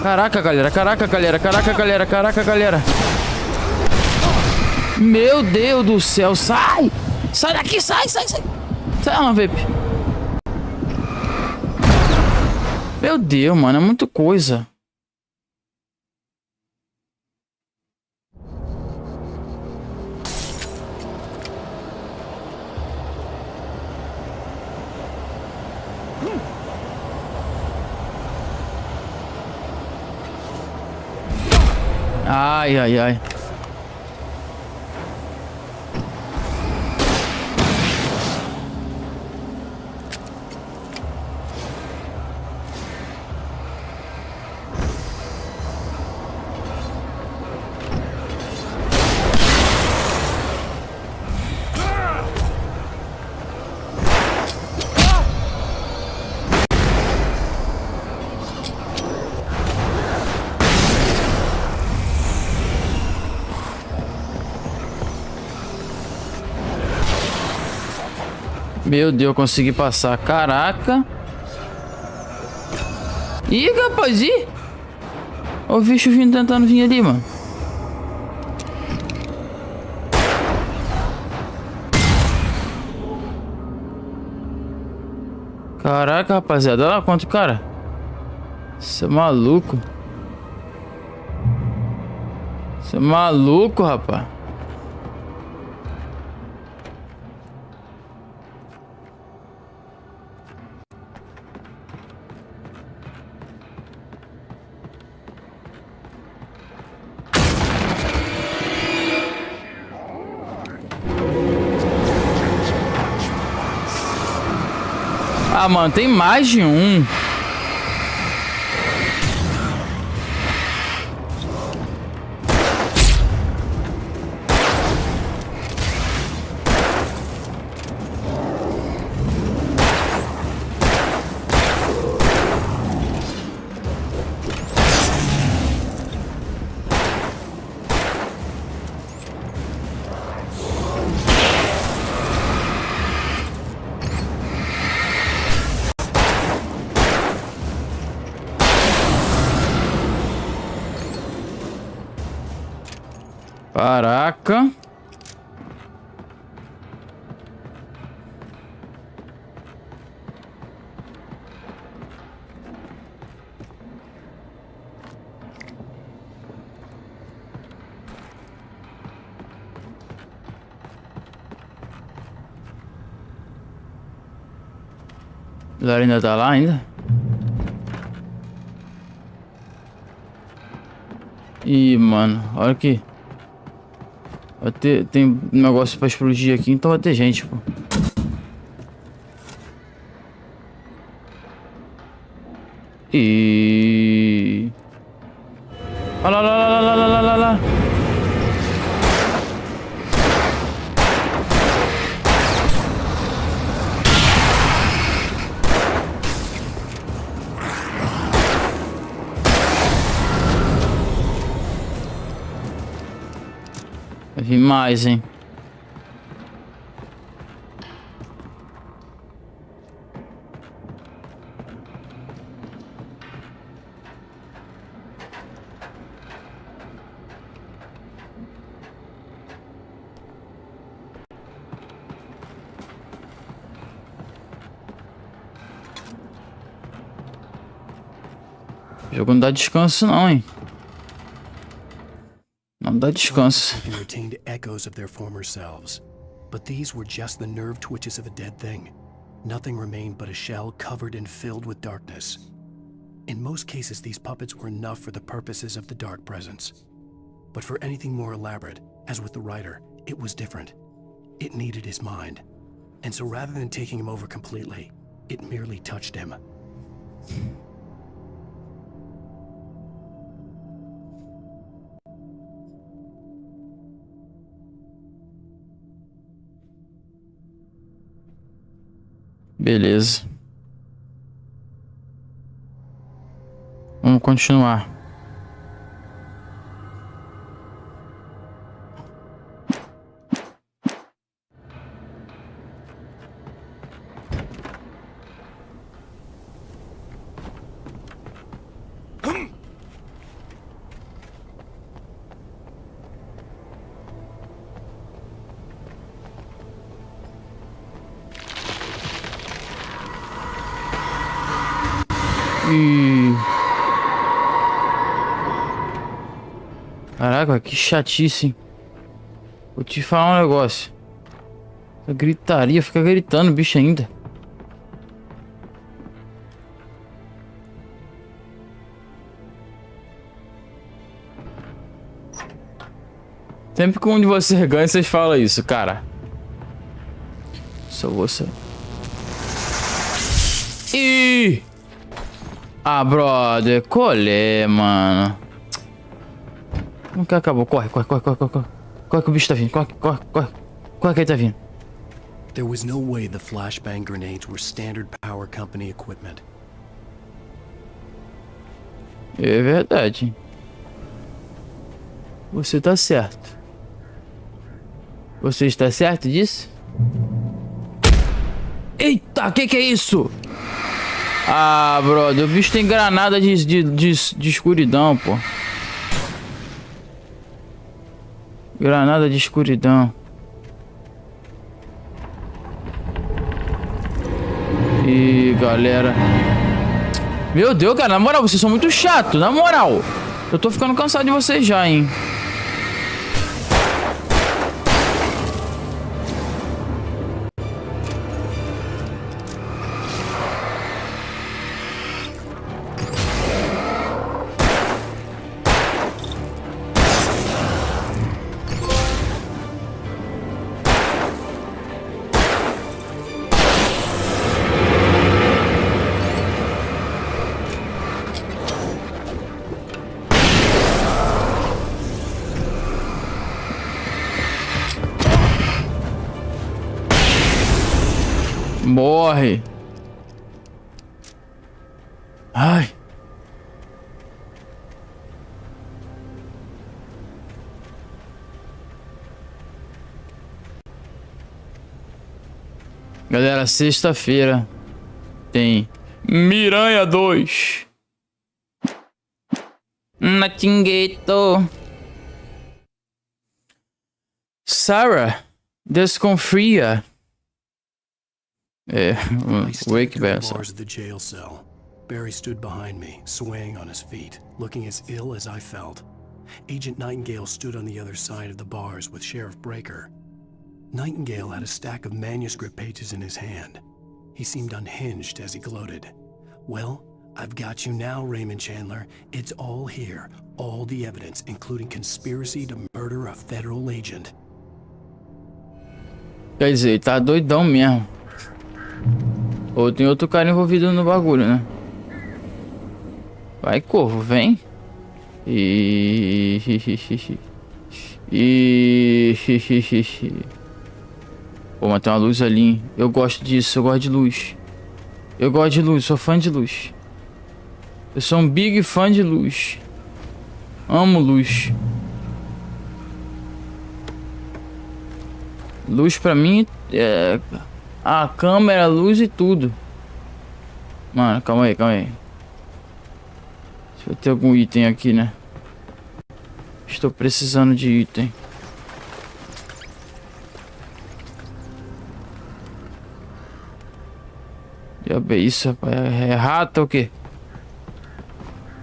Caraca, galera. Caraca, galera. Caraca, galera. Caraca, galera. Meu Deus do céu. Sai! Sai daqui, sai, sai, sai. Sai, não, vape. Meu Deus, mano. É muita coisa. Ai, ai, ai. Meu Deus, eu consegui passar. Caraca. Ih, rapaz, ih. Olha o bicho vindo, tentando vir ali, mano. Caraca, rapaziada. Olha lá quanto, cara. Você é maluco. Você é maluco, rapaz. Ah, mano, tem mais de um. Caraca. O Lara ainda tá lá ainda? Ih, mano, olha aqui. Tem um negócio pra explodir aqui, então vai ter gente, pô. E... Olha lá, lá, lá, lá, lá, lá, lá. Vai vir mais, hein? O jogo não dá descanso não, hein? Não dá descanso. Retained echoes of their former selves, but these were just the nerve twitches of a dead thing. Nothing remained but a shell covered and filled with darkness. In most cases, these puppets were enough for the purposes of the dark presence. But for anything more elaborate, as with the writer, it was different. It needed his mind. And so rather than taking him over completely, it merely touched him. Beleza. continuar. Caraca, que chatice. Vou te falar um negócio. A gritaria, fica gritando o bicho ainda. Sempre que um de vocês ganha, vocês falam isso, cara. Só você. Ih! Ah, brother, colé, mano. Nunca acabou. Corre, corre, corre, corre, corre. Corre que o bicho tá vindo. Corre, corre, corre. Corre que ele tá vindo. There was no way the flashbang grenades were standard power company equipment. É verdade. Você tá certo. Você está certo disso? Eita, que é isso? Ah, brother, o bicho tem granada de escuridão, pô. Granada de escuridão. Ih, galera. Meu Deus, cara, na moral, vocês são muito chatos, na moral. Eu tô ficando cansado de vocês já, hein. Morre. Ai. Galera, sexta-feira tem Miranha 2. Natingueto. Sarah desconfia. I Wake stepped through the Bessa. bars of the jail cell. Barry stood behind me, swaying on his feet, looking as ill as I felt. Agent Nightingale stood on the other side of the bars with Sheriff Breaker. Nightingale had a stack of manuscript pages in his hand. He seemed unhinged as he gloated. Well, I've got you now, Raymond Chandler. It's all here. All the evidence, including conspiracy to murder a federal agent. Quer dizer, ele tá doidão mesmo. Ou tem outro cara envolvido no bagulho, né? Vai, corvo, vem. Pô, mas tem uma luz ali, hein? Eu gosto disso, eu gosto de luz. Eu gosto de luz, sou fã de luz. Eu sou um big fã de luz. Amo luz. Luz pra mim é a câmera, a luz e tudo. Mano, calma aí, calma aí. Deixa eu ter algum item aqui, né? Estou precisando de item. Diabo, é isso, rapaz? É rato ou o quê?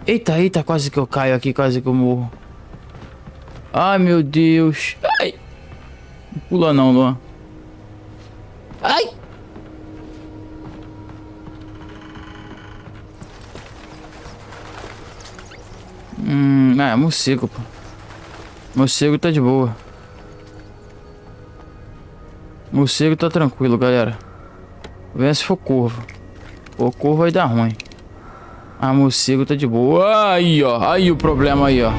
Eita, eita, quase que eu caio aqui, quase que eu morro. Ai, meu Deus. Ai. Não pula não, Luan. Ai. É morcego, pô. Morcego tá de boa. Morcego tá tranquilo, galera. Vem se for corvo. O corvo vai dar ruim. Ah, morcego tá de boa. Aí, ó. Aí o problema aí, ó.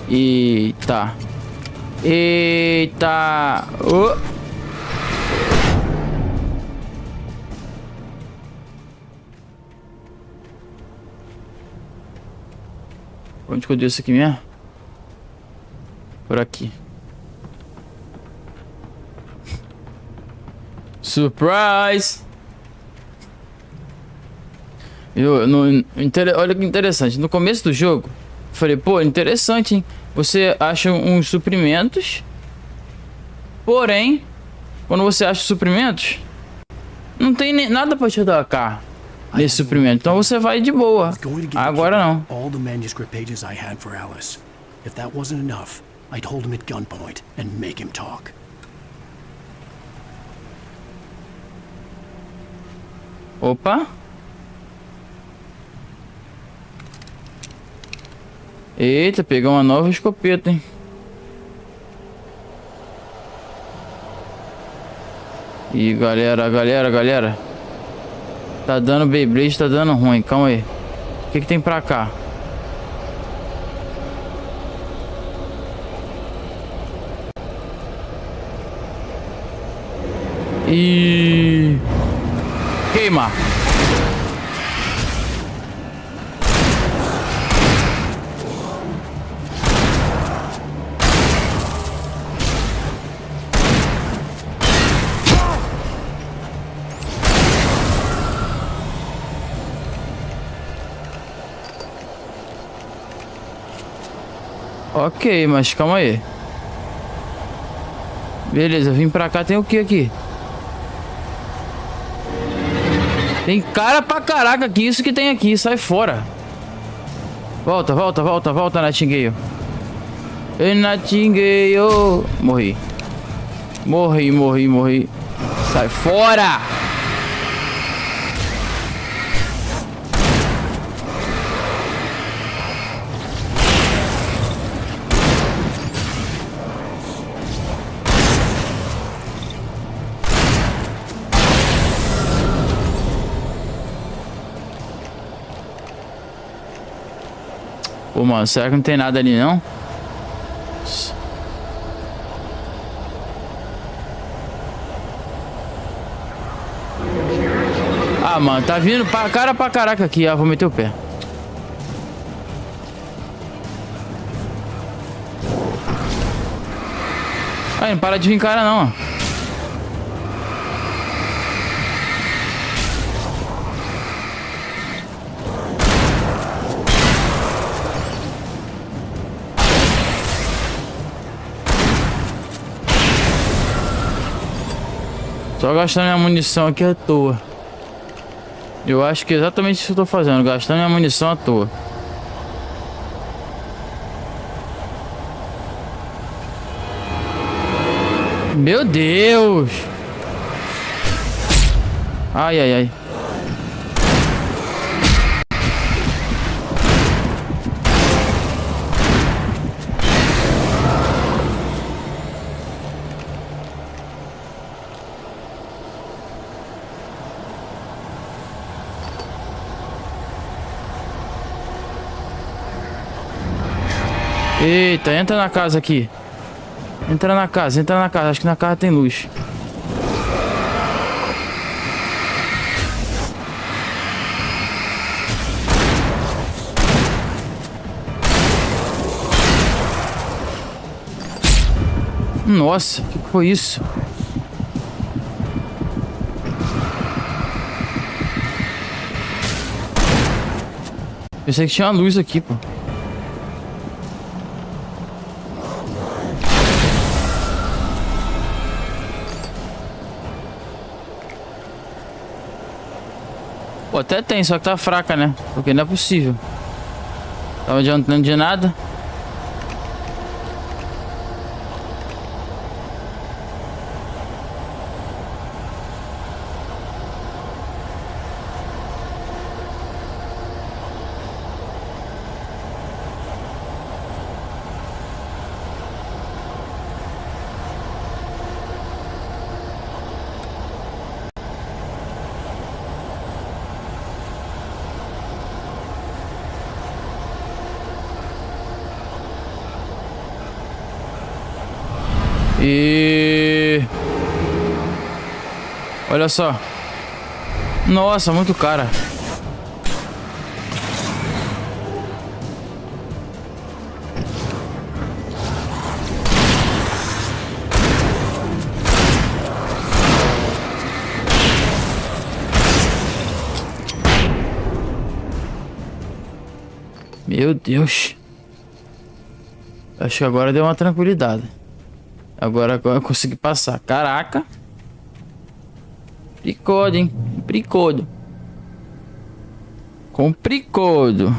Eita. Eita. Oh. Onde que eu dei isso aqui mesmo? Por aqui. Surprise! Olha que interessante. No começo do jogo, eu falei, pô, interessante, hein? Você acha uns suprimentos. Porém, quando você acha suprimentos, não tem nem nada pra te atacar nesse suprimento. Então você vai de boa. Agora não. All the manuscript pages I had for Alice. If that wasn't enough, I'd hold him at gunpoint and make him talk. Opa. Eita, pegou uma nova escopeta, hein? Ih, galera. Tá dando Beyblade, tá dando ruim. Calma aí. O que que tem pra cá? E queima. Ok, mas calma aí. Beleza, vim pra cá, tem o que aqui? Tem cara pra caraca aqui, isso que tem aqui, sai fora. Volta, Nightingale. Ei, Nightingale. Morri. Sai fora! Pô, mano, será que não tem nada ali, não? Ah, mano, tá vindo cara pra caraca aqui. Ah, vou meter o pé. Ah, não para de vir cara, não, ó. Só gastando minha munição aqui à toa. Eu acho que é exatamente isso que eu tô fazendo, gastando minha munição à toa. Meu Deus! Ai. Eita, entra na casa aqui. Entra na casa. Acho que na casa tem luz. Nossa, o que foi isso? Pensei que tinha uma luz aqui, pô. Pô, até tem, só que tá fraca, né? Porque não é possível. Tava adiantando de nada. E olha só. Nossa, muito cara. Meu Deus. Acho que agora deu uma tranquilidade. Agora eu consegui passar. Caraca. Pricodo, hein? Pricodo. Com pricodo.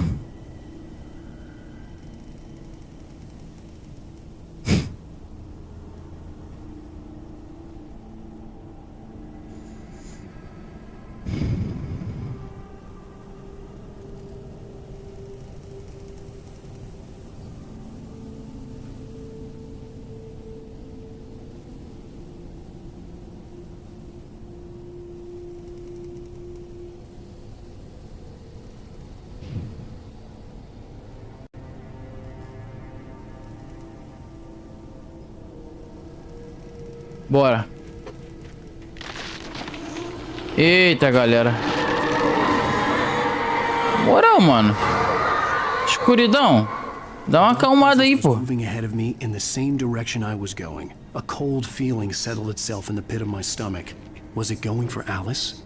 Bora. Eita, galera. Moral, mano. Escuridão. Dá uma acalmada aí, pô. Moving ahead of me in the same direction I was going. A cold feeling settled itself in the pit of my stomach. Was it going for Alice?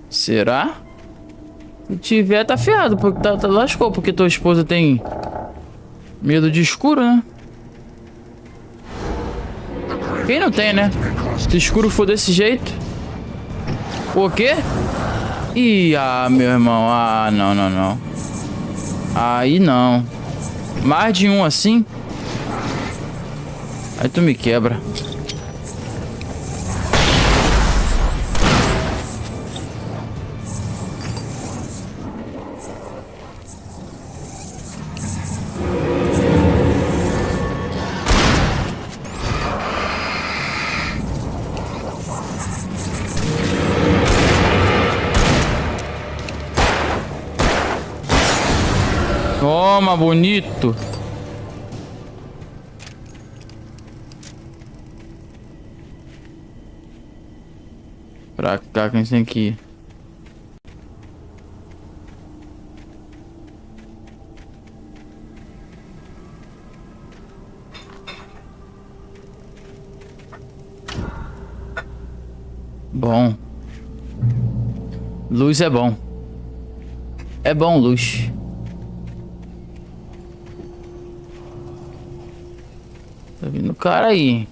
Será? Se tiver, tá ferrado, porque tá lascou, porque tua esposa tem medo de escuro, né? Quem não tem, né? Se o escuro for desse jeito. O quê? Ih, meu irmão. Ah, não, não, não. Aí não. Mais de um assim. Aí tu me quebra. Toma, bonito. Pra cá que a gente tem que ir. Bom. Luz é bom. É bom, luz. Tá vindo o cara aí.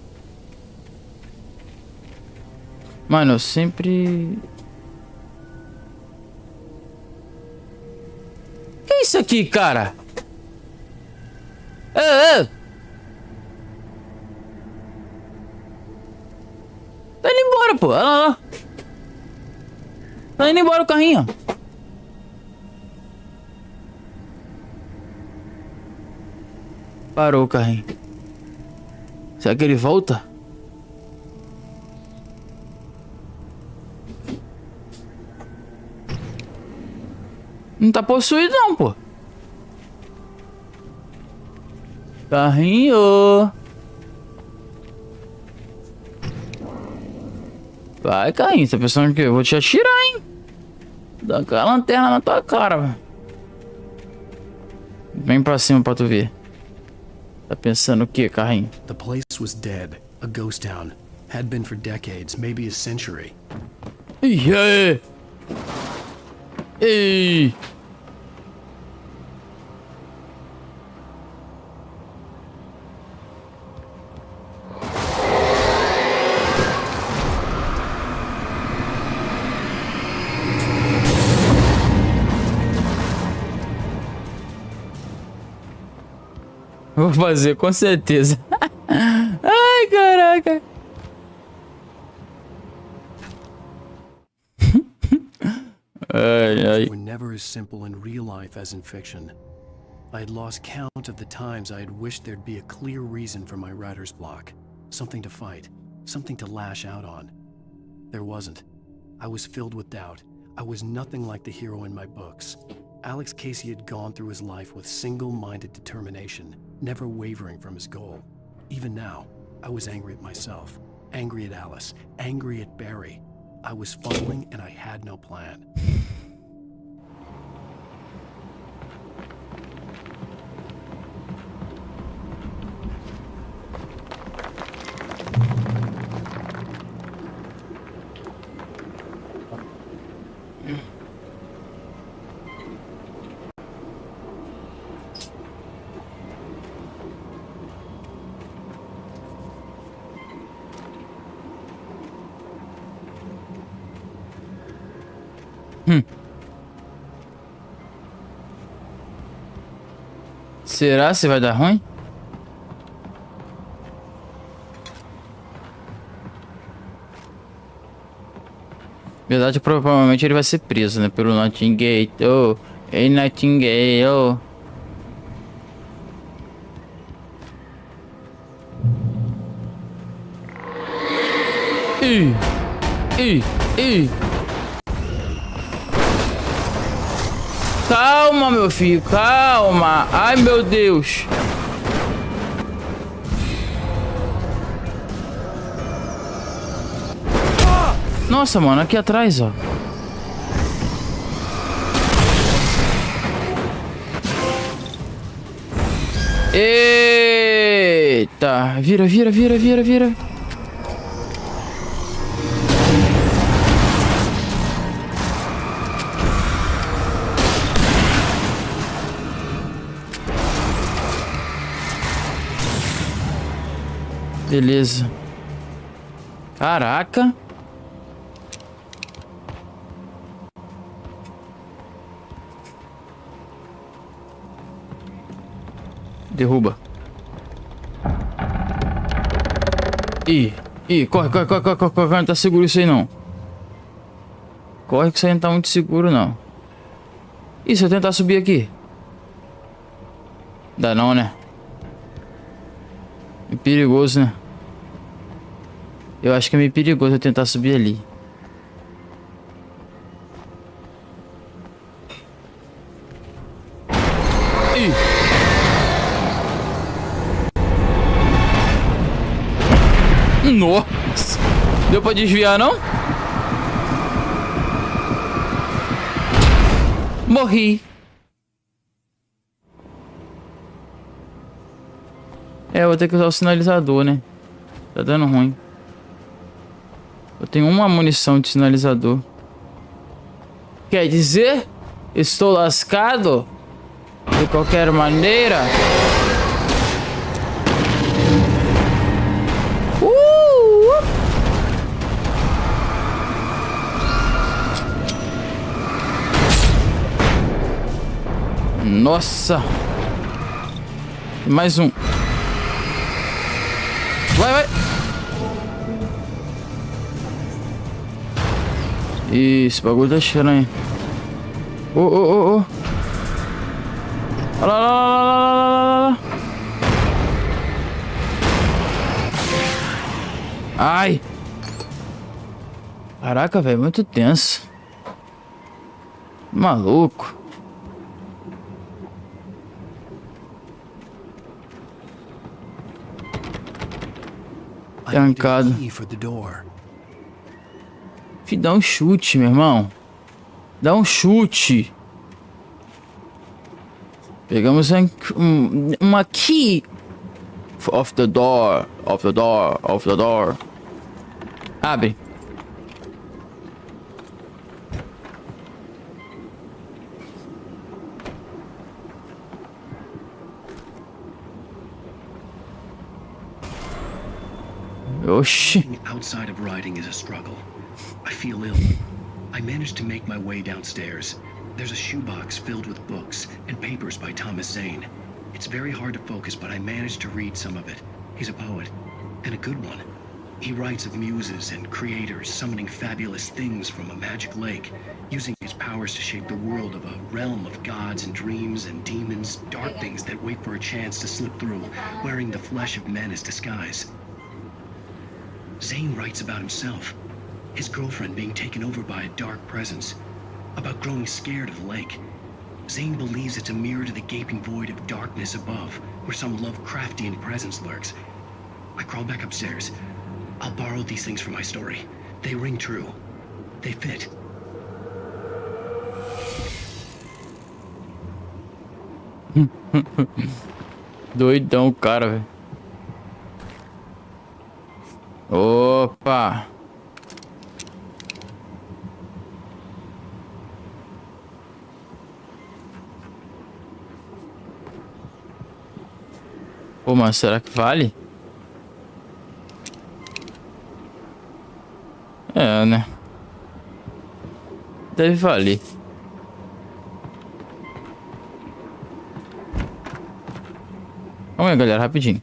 Mano, eu sempre... Que é isso aqui, cara? Tá indo embora, pô. Olha lá. Tá indo embora o carrinho. Parou o carrinho. Será que ele volta? Não tá possuído não, pô. Carrinho. Vai, carrinho. Tá pensando que eu vou te atirar, hein? Dá aquela lanterna na tua cara, velho. Vem pra cima pra tu ver. Tá pensando o que, carrinho? The place was dead, a ghost town. Had been for decades, maybe a century. Ei! Ei! Vou fazer, com certeza. Ai, caraca. Ai, ai. Were never as simple in real life as in fiction. I had lost count of the times I had wished there'd be a clear reason for my writer's block. Something to fight, something to lash out on. There wasn't. I was filled with doubt. I was nothing like the hero in my books. Alex Casey had gone through his life with single-minded determination, never wavering from his goal. Even now, I was angry at myself, angry at Alice, angry at Barry. I was fumbling and I had no plan. Será se vai dar ruim? Verdade, provavelmente ele vai ser preso, né? Pelo Nightingale. Oh, ei, Nightingale. Oh. Ih. Calma, meu filho, calma. Ai, meu Deus. Nossa, mano, aqui atrás, ó. Eita, vira. Beleza. Caraca. Derruba. Ih, corre, não tá seguro isso aí não. Corre que isso aí não tá muito seguro não. E se eu tentar subir aqui? Dá não, né? É perigoso, né? Eu acho que é meio perigoso eu tentar subir ali. Nossa! Deu pra desviar, não? Morri. É, eu vou ter que usar o sinalizador, né? Tá dando ruim. Eu tenho uma munição de sinalizador. Quer dizer, estou lascado? De qualquer maneira. Nossa. Mais um. Vai. Esse bagulho tá estranho. Oh. Olha lá. Ai. Caraca, velho, muito tenso. Maluco. Trancado. Fih, dá um chute, meu irmão. Dá um chute. Pegamos uma key. Off the door. Abre. Oxi. Outside of riding is a struggle. I feel ill. I managed to make my way downstairs. There's a shoebox filled with books and papers by Thomas Zane. It's very hard to focus, but I managed to read some of it. He's a poet, and a good one. He writes of muses and creators summoning fabulous things from a magic lake, using his powers to shape the world of a realm of gods and dreams and demons, dark things that wait for a chance to slip through, wearing the flesh of men as disguise. Zane writes about himself, his girlfriend being taken over by a dark presence, about growing scared of the lake. Zane believes it's a mirror to the gaping void of darkness above, where some Lovecraftian presence lurks. I crawl back upstairs. I'll borrow these things for my story. They ring true. They fit. Doidão o cara, velho. Opa! Pô, mas será que vale? É, né? Deve valer. Calma aí, galera, rapidinho.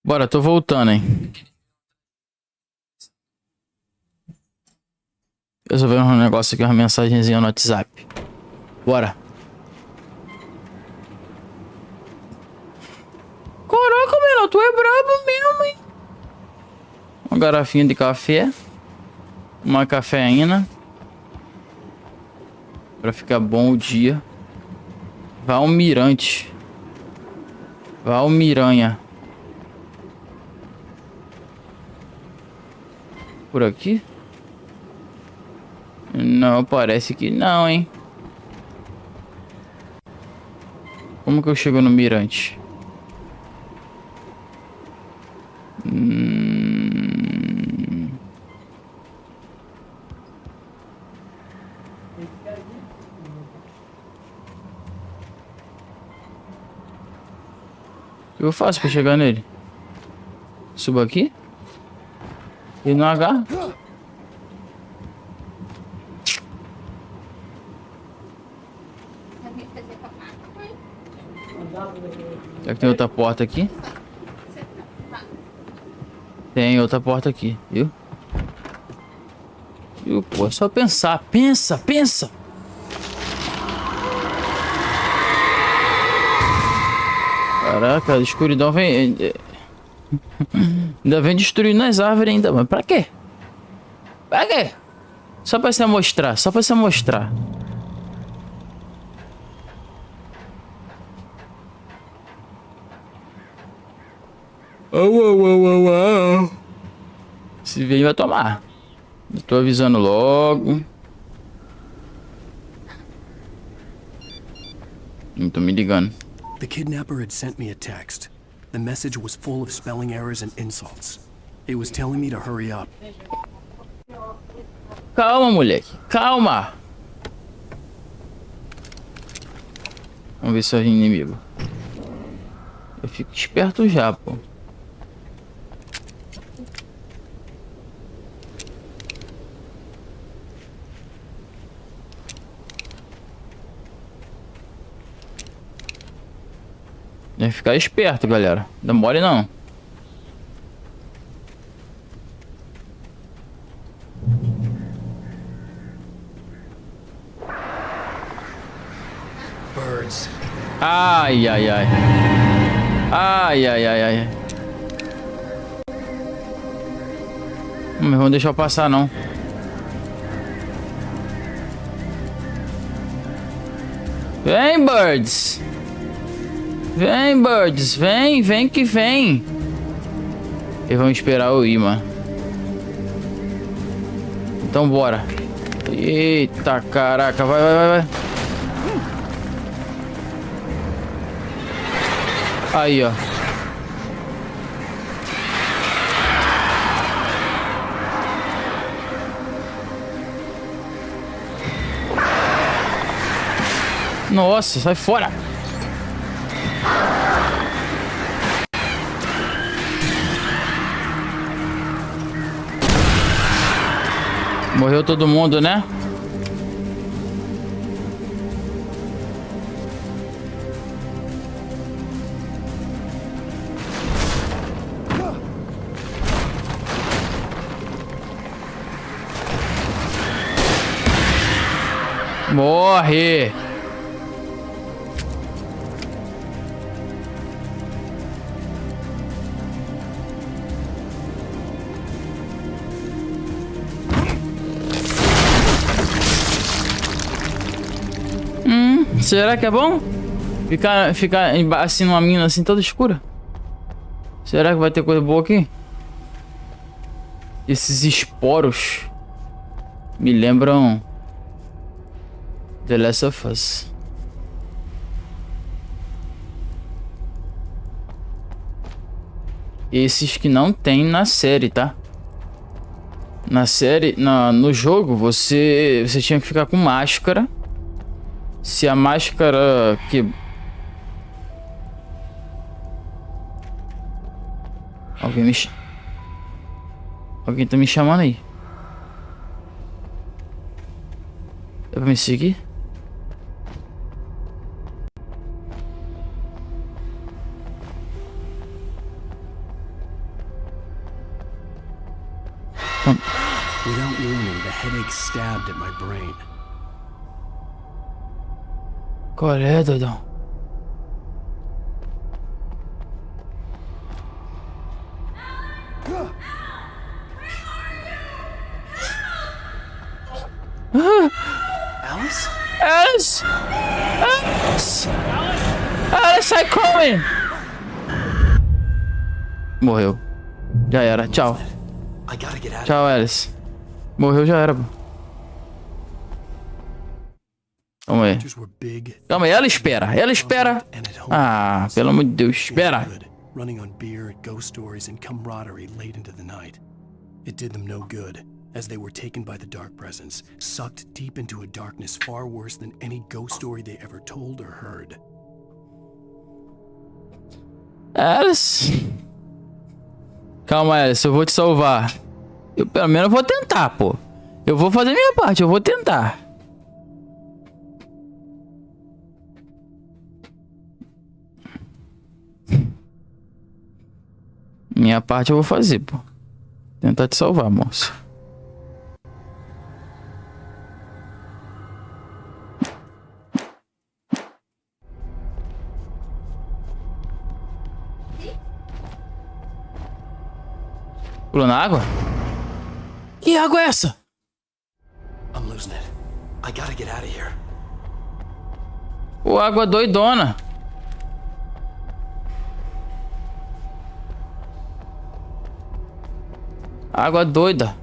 Bora, tô voltando, hein. Resolver um negócio aqui, uma mensagenzinha no WhatsApp. Bora. Caraca, menino, tu é brabo mesmo, hein. Uma garrafinha de café. Uma cafeína. Pra ficar bom o dia. Valmirante. Valmiranha. Por aqui? Não, parece que não, hein. Como que eu chego no mirante? O que eu faço pra chegar nele? Subo aqui? E no H? Será que tem outra porta aqui? Tem outra porta aqui, viu? Viu, pô, é só pensar. Pensa, pensa! Caraca, a escuridão vem... Ainda vem destruindo as árvores ainda, mas pra quê? Pra quê? Só pra se amostrar, só pra se amostrar. Esse vídeo vai tomar. Eu tô avisando logo. Não tô me ligando. The kidnapper had sent me a text. The message was full of spelling errors and insults. It was telling me to hurry up. Calma, moleque. Calma. Vamos ver se é inimigo. Fica esperto já, pô. Tem que ficar esperto, galera. Não mole não. Birds. Ai, ai, ai. Ai, ai, ai, ai. Não vão deixar eu passar, não. Vem, birds. Vem, birds. Vem, vem que vem. Eles vão esperar eu ir, mano. Então, bora. Eita, caraca. Vai, vai, vai, vai. Aí, ó. Nossa, sai fora. Morreu todo mundo, né? Morre! Será que é bom? Ficar assim numa mina assim toda escura? Será que vai ter coisa boa aqui? Esses esporos me lembram The Last of Us. Esses que não tem na série, tá? Na série, no jogo, você tinha que ficar com máscara. Se a máscara que... Alguém tá me chamando aí. É pra me seguir? Without warning, the headache stabbed at my brain. Qual é, doidão? Alice? Alice! Alice! Alice, sai correndo! Morreu. Já era, tchau. I gotta get out of Tchau, Alice. Morreu, já era, pô. Calma aí. here. Were big, Calma aí, ela espera. Ela espera. and at home. Ah, pelo amor de Deus, espera. Good, running on beer, ghost stories, and camaraderie late into the night. It did them no good, as they were taken by the dark presence, sucked deep into a darkness far worse than any ghost story they ever told or heard. Alice. Calma, Alice, eu vou te salvar. Eu pelo menos vou tentar, pô. Eu vou fazer a minha parte, eu vou tentar. Minha parte eu vou fazer, pô. Tentar te salvar, moça. Pulou na água? Que água é essa? I'm losing it. I gotta get out of here. Pô, água doidona. Água doida.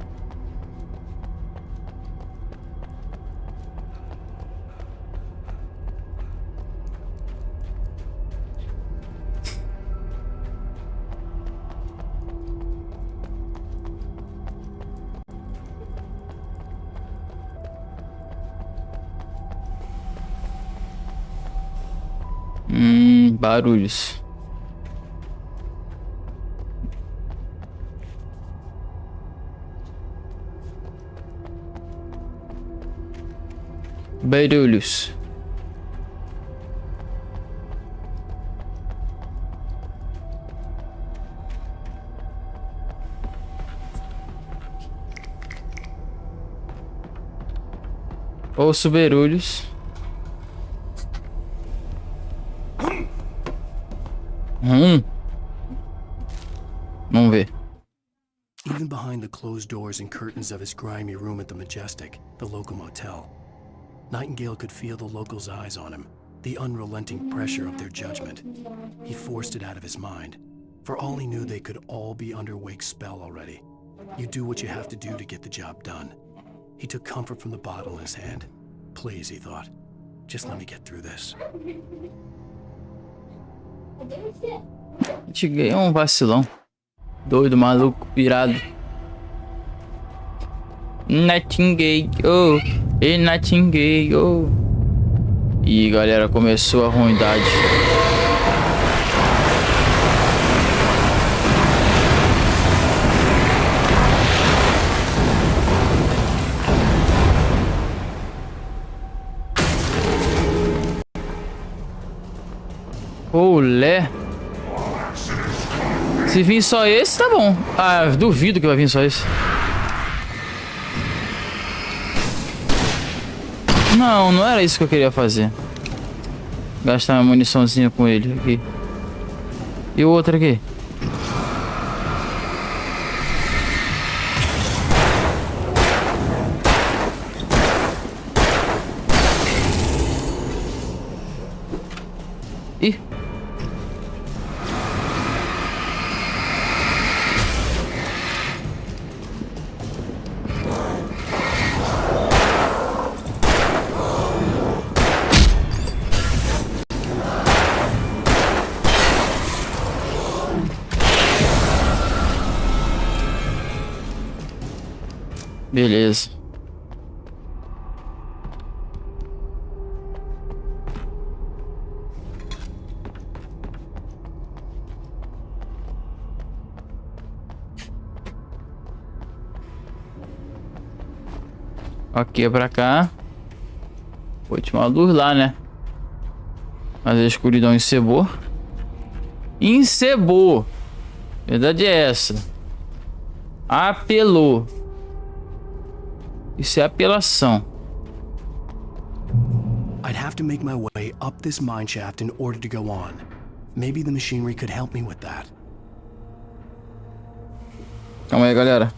Barulhos. Barulhos. Ouço barulhos. Vamos ver. Even behind the closed doors and curtains of his grimy room at the Majestic, the local motel, Nightingale could feel the locals' eyes on him, the unrelenting pressure of their judgment. He forced it out of his mind. For all he knew, they could all be under Wake's spell already. You do what you have to do to get the job done. He took comfort from the bottle in his hand. Please, he thought, just let me get through this. Cheguei, é um vacilão. Doido, maluco, pirado. Nightingale, oh, e Nightingale, oh. Ih, galera, começou a ruindade. Olé. Se vir só esse, tá bom. Ah, duvido que vai vir só esse. Não, não era isso que eu queria fazer. Gastar uma muniçãozinha com ele aqui. E o outro aqui? Ih. Beleza. Aqui é pra cá. Pô, tinha uma luz lá, né? Mas a escuridão encebou. Encebou. Verdade é essa. Apelou. Isso é apelação. I'd have to make my way up this mine shaft in order to go on. Maybe the machinery could help me with that. Calma aí, galera.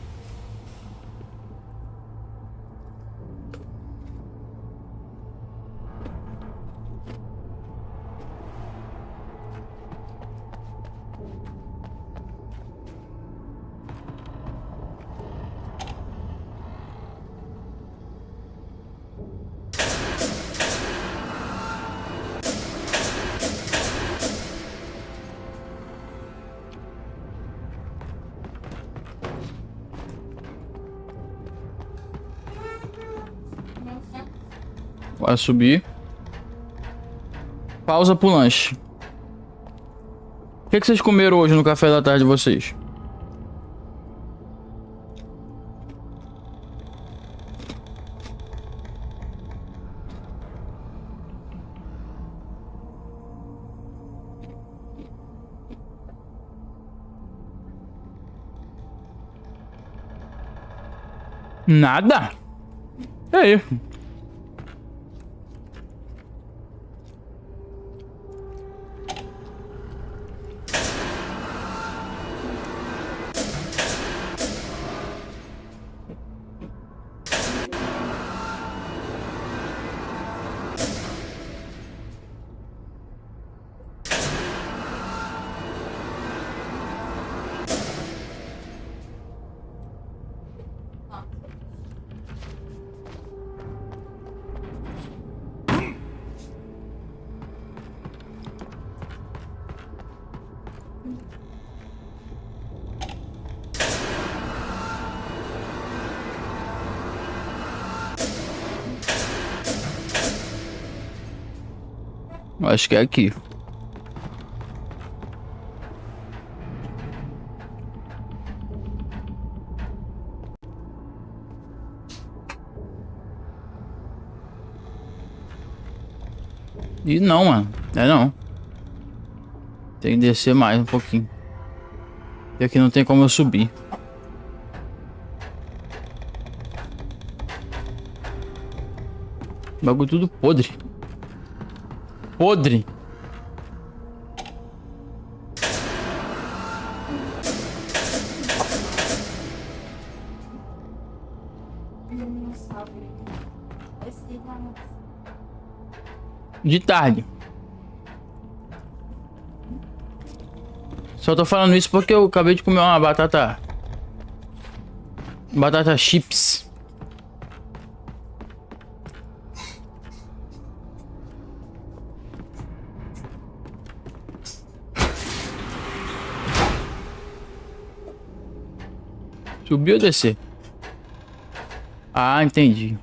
Vai subir. Pausa pro lanche. O que vocês comeram hoje no café da tarde de vocês? Nada? E aí? Acho que é aqui. E não, mano. Não. Tem que descer mais um pouquinho. E aqui não tem como eu subir. Bagulho tudo podre. Podre. De tarde. Só tô falando isso porque eu acabei de comer uma batata. Batata chips. Subir ou descer? Ah, entendi.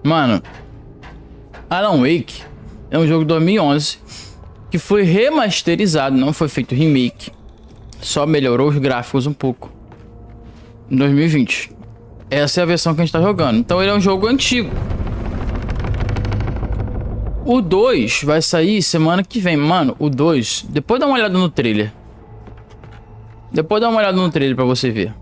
Mano, Alan Wake é um jogo de 2011 que foi remasterizado, não foi feito remake. Só melhorou os gráficos um pouco. Em 2020. Essa é a versão que a gente tá jogando. Então ele é um jogo antigo. O 2 vai sair semana que vem. Mano, o 2... Depois dá uma olhada no trailer. Depois dá uma olhada no trailer pra você ver.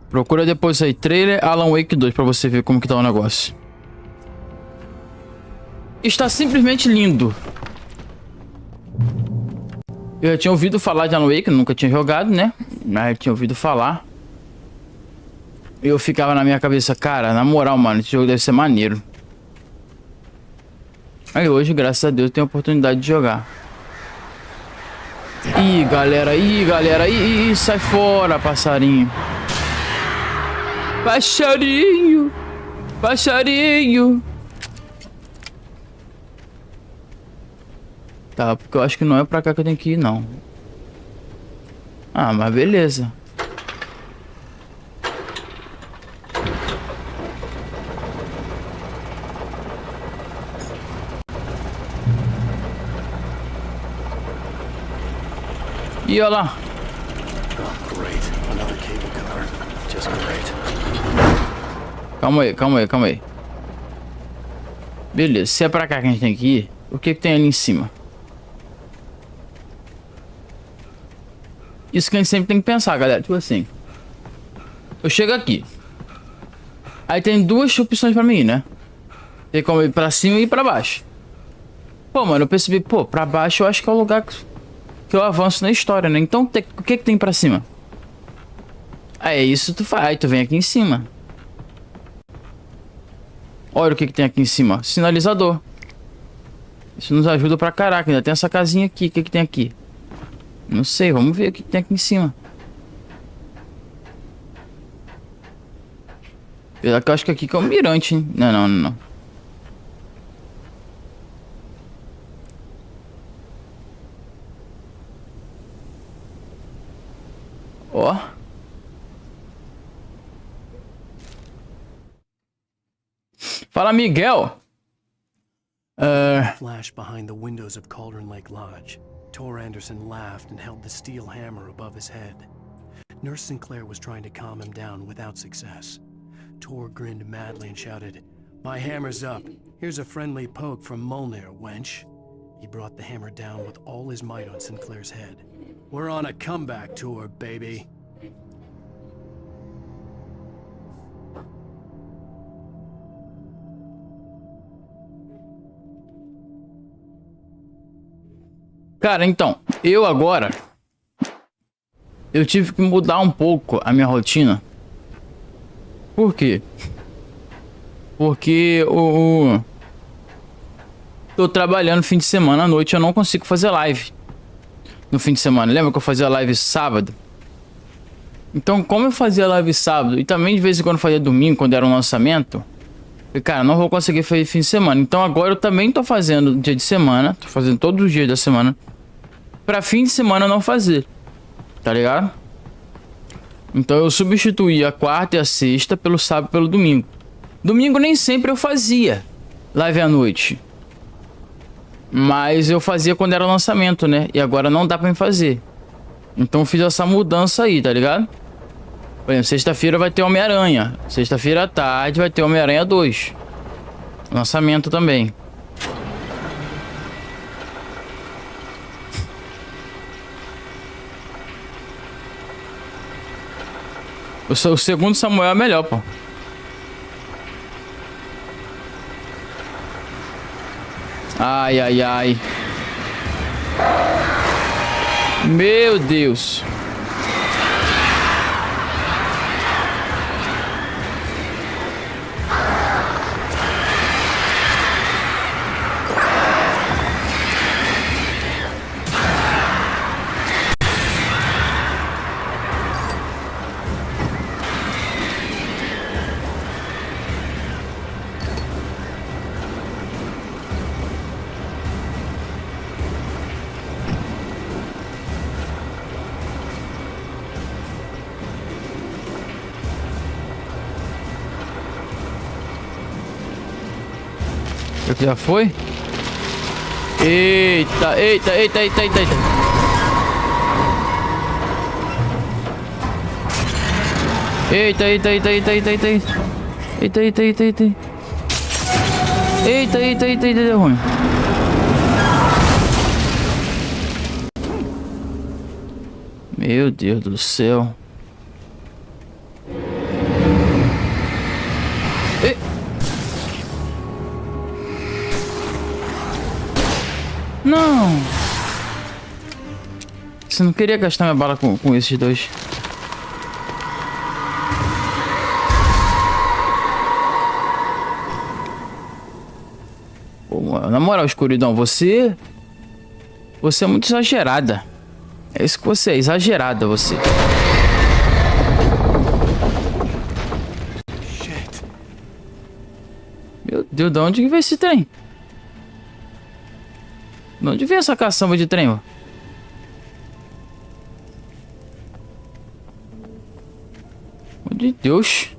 Procura depois aí, trailer Alan Wake 2 pra você ver como que tá o negócio. Está simplesmente lindo. Eu já tinha ouvido falar de Alan Wake, nunca tinha jogado, né? Mas eu tinha ouvido falar. Eu ficava na minha cabeça, cara, na moral, mano, esse jogo deve ser maneiro. Aí hoje, graças a Deus, eu tenho a oportunidade de jogar. Ih, galera, ih, sai fora, passarinho. Passarinho, passarinho. Tá, porque eu acho que não é pra cá que eu tenho que ir, não. Ah, mas beleza. E olha lá. Oh, great. Another cable car. Just great. Calma aí. Beleza, se é pra cá que a gente tem que ir, o que que tem ali em cima? Isso que a gente sempre tem que pensar, galera. Tipo assim, eu chego aqui, aí tem duas opções pra mim, né? Tem como ir pra cima e ir pra baixo. Pô, mano, eu percebi, pô, pra baixo eu acho que é o lugar que eu avanço na história, né? Então, o que que tem pra cima? Aí, isso tu faz, aí tu vem aqui em cima. Olha o que que tem aqui em cima, sinalizador. Isso nos ajuda pra caraca, ainda tem essa casinha aqui, o que que tem aqui? Não sei, vamos ver o que tem aqui em cima. Apesar que eu acho que aqui que é o mirante, hein? Não. Ó. Fala, Miguel. Flash behind the windows of Cauldron Lake Lodge. Tor Anderson laughed and held the steel hammer above his head. Nurse Sinclair was trying to calm him down without success. Tor grinned madly and shouted, "My hammer's up. Here's a friendly poke from Molnir, wench." He brought the hammer down with all his might on Sinclair's head. "We're on a comeback tour, baby." Cara, então, eu agora... Eu tive que mudar um pouco a minha rotina. Por quê? Porque tô trabalhando fim de semana à noite, eu não consigo fazer live no fim de semana. Lembra que eu fazia live sábado? Então, como eu fazia live sábado e também de vez em quando fazia domingo, quando era um lançamento, eu, cara, não vou conseguir fazer fim de semana. Então agora eu também tô fazendo dia de semana, tô fazendo todos os dias da semana, pra fim de semana não fazer. Tá ligado? Então eu substituí a quarta e a sexta pelo sábado e pelo domingo. Domingo nem sempre eu fazia live à noite. Mas eu fazia quando era lançamento, né? E agora não dá pra me fazer. Então eu fiz essa mudança aí, tá ligado? Por exemplo, sexta-feira vai ter Homem-Aranha. Sexta-feira à tarde vai ter Homem-Aranha 2. Lançamento também. O segundo Samuel é melhor, pô. Ai, ai, ai. Meu Deus. Já foi? Eita, eita, eita, eita, eita, eita. Eita, eita, eita, eita, eita, eita. Eita, eita, eita, eita. Eita, eita, eita, eita, deu ruim. Meu Deus do céu. Não. Você não queria gastar minha bala com esses dois. Pô, na moral, escuridão, você é muito exagerada. É isso que você é, exagerada você. Shit. Meu Deus, de onde que veio esse trem? De onde veio essa caçamba de trem, ó? Meu Deus de Deus.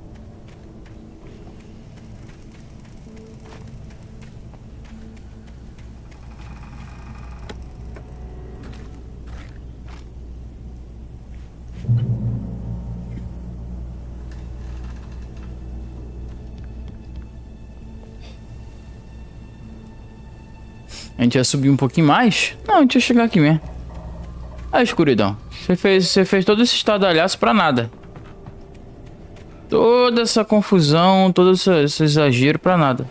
A gente ia subir um pouquinho mais? Não, a gente ia chegar aqui mesmo. Aí, escuridão. Você fez todo esse estardalhaço pra nada. Toda essa confusão, todo esse exagero pra nada.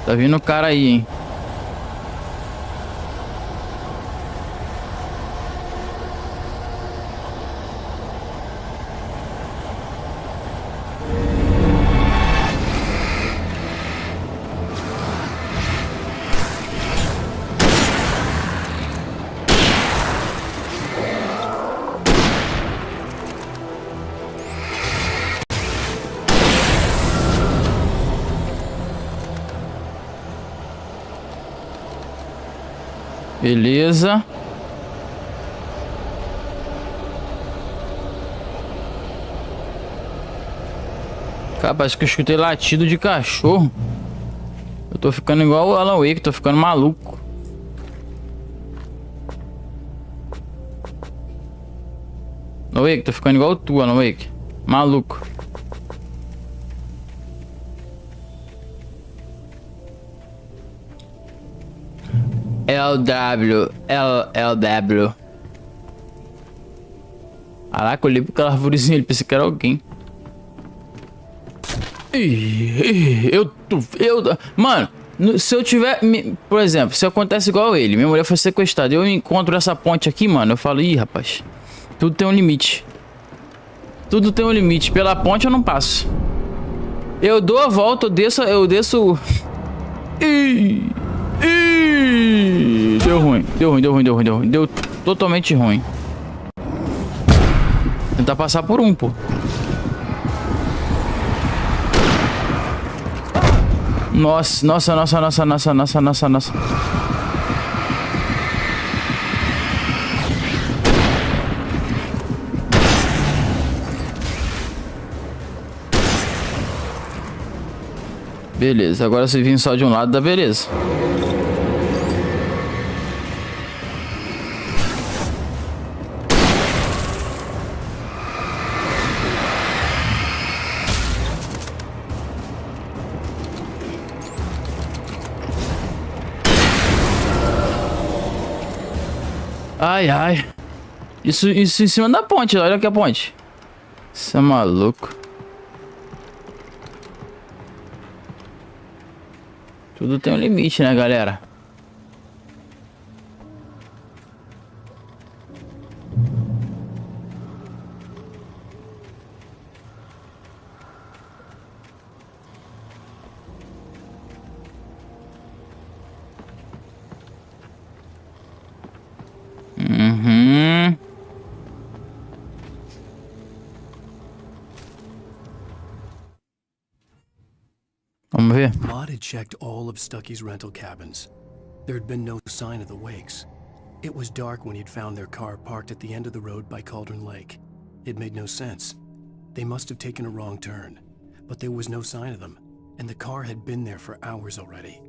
Tá vindo o cara aí, hein? Beleza. Cara, parece que eu escutei latido de cachorro. Eu tô ficando igual o Alan Wake, tô ficando maluco. Alan Wake, tô ficando igual tu, Alan Wake. Maluco. LW. Caraca, eu olhei pra aquela arvorezinha, ele pensei que era alguém. Mano, se eu tiver... Por exemplo, se acontece igual ele, minha mulher foi sequestrada, eu encontro essa ponte aqui, mano, eu falo, ih, rapaz, tudo tem um limite. Tudo tem um limite. Pela ponte eu não passo. Eu dou a volta, eu desço... Deu ruim. Deu totalmente ruim. Tentar passar por um, pô. Nossa, nossa, nossa, nossa, nossa, nossa, nossa, nossa. Beleza, agora se vir só de um lado, dá beleza. Ai, ai. Isso em cima da ponte, olha aqui a ponte. Isso é maluco. Tudo tem um limite, né, galera? Uhum. Vamos ver. Maud had checked all of Stucky's rental cabins. There had been no sign of the wakes. It was dark when he'd found their car parked at the end of the road by Cauldron Lake. It made no sense. They must have taken a wrong turn, but there was no sign of them, and the car had been there for hours already.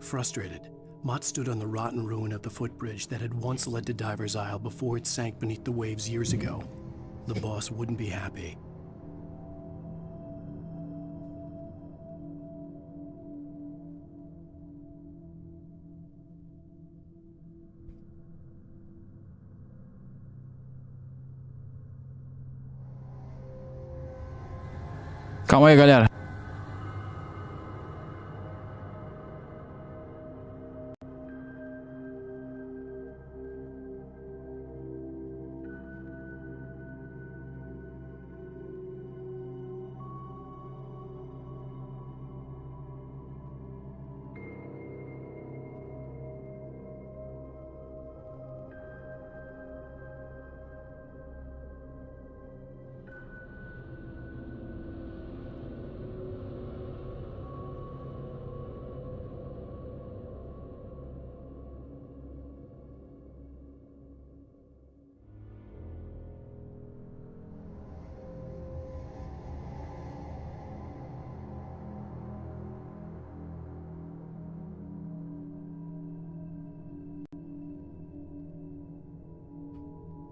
Frustrated, Mott stood on the rotten ruin of the footbridge that had once led to Diver's Isle before it sank beneath the waves years ago. The boss wouldn't be happy. Calma aí, galera.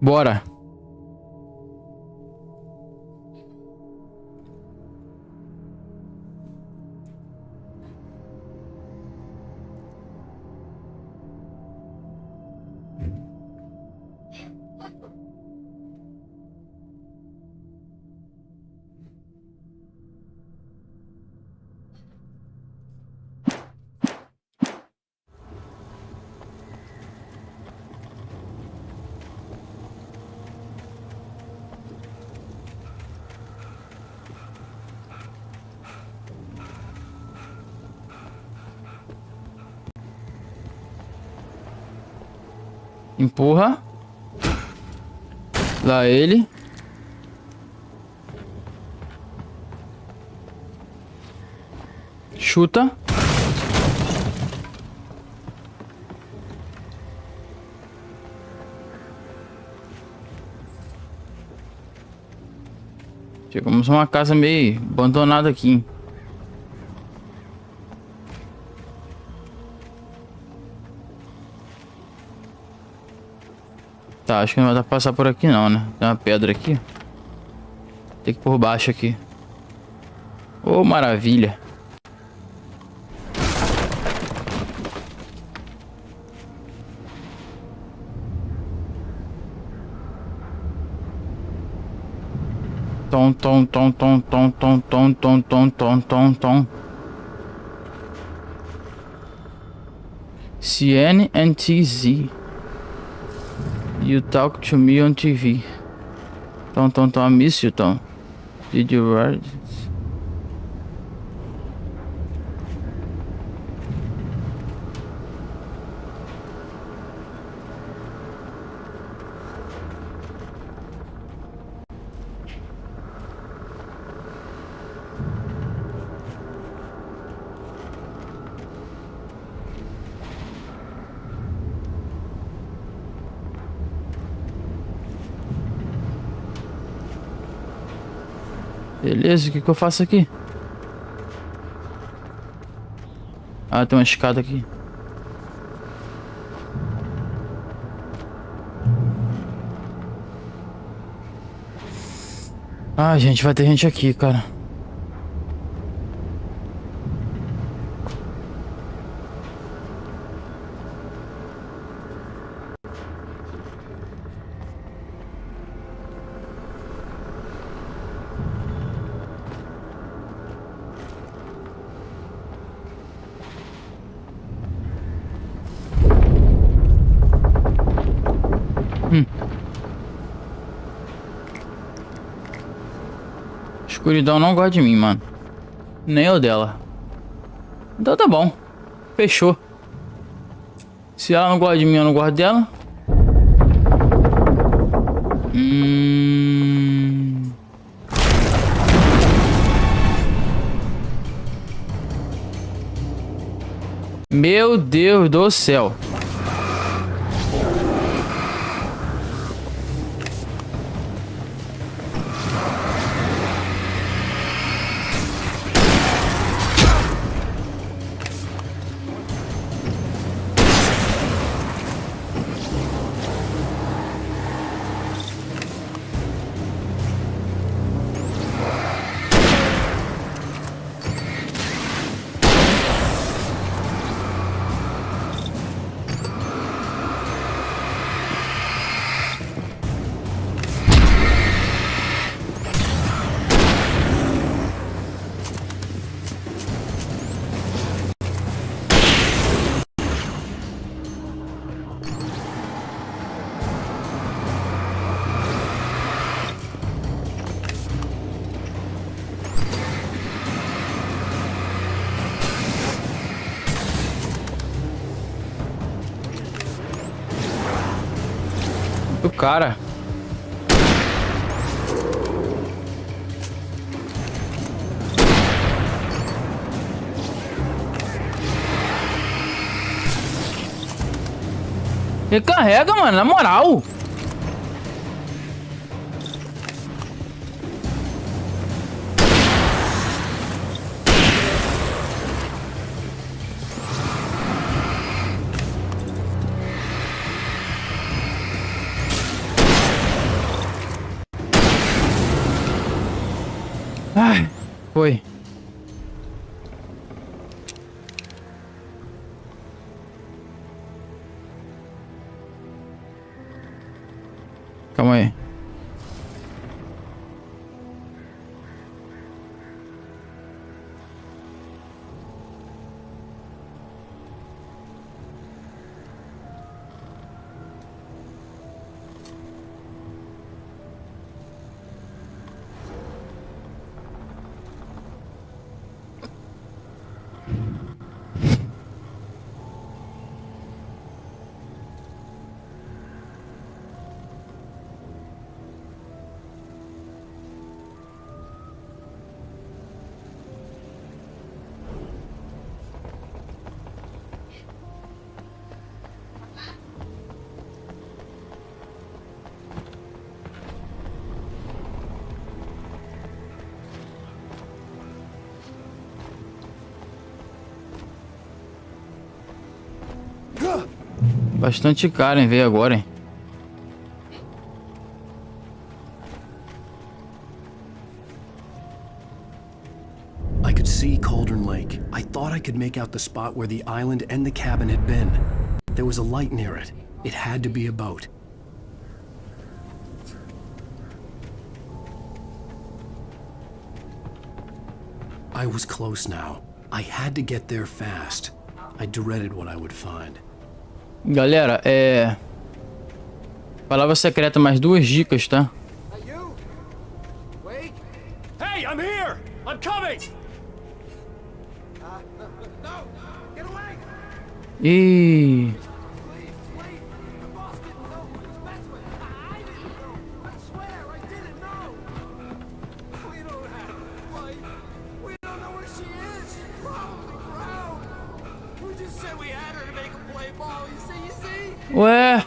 Bora. Empurra. Lá ele. Chuta. Chegamos a uma casa meio abandonada aqui. Tá, acho que não vai dar pra passar por aqui não, né? Tem uma pedra aqui. Tem que ir por baixo aqui. Oh, maravilha. Tom, tom, tom, tom, tom, tom, tom, tom, tom, tom, tom, tom. CNNTZ. You talk to me on TV. Tom, Tom, Tom, I miss you, Tom. Did you read? Beleza, o que eu faço aqui? Ah, tem uma escada aqui. Ah, gente, vai ter gente aqui, cara. Escuridão não gosta de mim, mano. Nem eu dela. Então tá bom. Fechou. Se ela não gosta de mim, eu não gosto dela. Meu Deus do céu. O cara. Recarrega, mano, na moral. Ai, foi. Calma aí. Bastante cara em ver agora, hein? I could see Cauldron Lake. I thought I could make out the spot where the island and the cabin had been. There was a light near it. It had to be a boat. I was close now. I had to get there fast. I dreaded what I would find. Galera, palavra secreta, mais 2 dicas, tá? Hey, I'm here! I'm coming! E ué.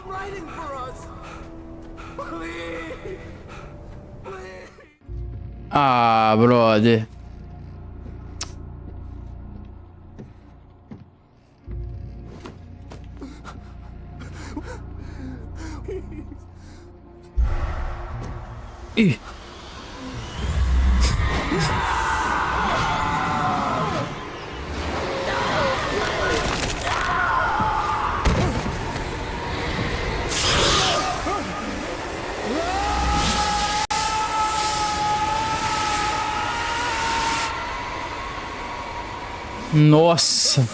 Ah, brother. Ih. Nossa.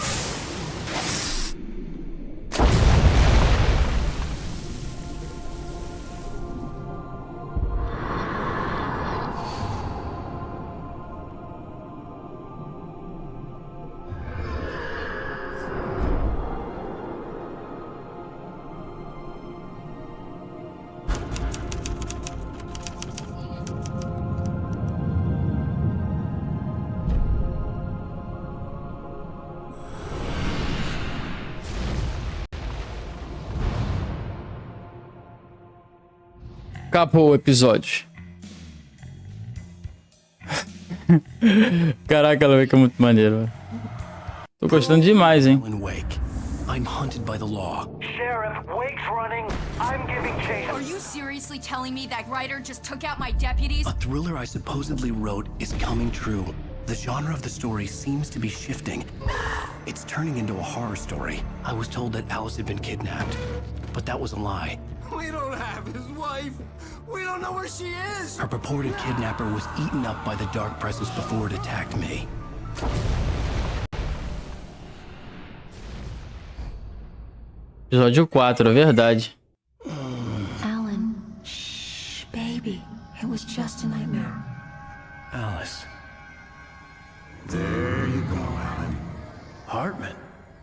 Acabou o episódio. Caraca, ela é muito maneiro, velho. Tô gostando demais, hein? Alan Wake. I'm hunted by the law. Sheriff, Wake's running. I'm giving chase. Are you seriously telling me that writer just took out my deputies? A thriller I supposedly wrote is coming true. The genre of the story seems to be shifting. It's turning into a horror story. I was told that Alice had been kidnapped, but that was a lie. We don't have his wife. We don't know where she is. Her purported kidnapper was eaten up by the dark presence before it attacked me. Episódio 4, é verdade. Alan, shh, baby. It was just a nightmare. Alice. There you go, Alan. Hartman.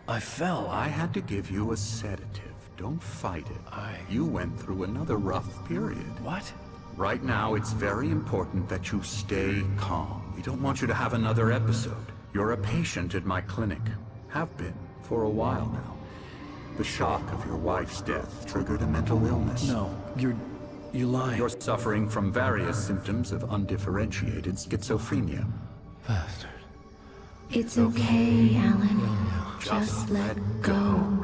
I fell. I had to give you a sedative. Don't fight it. You went through another rough period. What? Right now, it's very important that you stay calm. We don't want you to have another episode. You're a patient at my clinic. Have been for a while now. The shock of your wife's death triggered a mental illness. No, you're lying. You're suffering from various symptoms of undifferentiated schizophrenia. Bastard. It's okay, Alan. Just let go.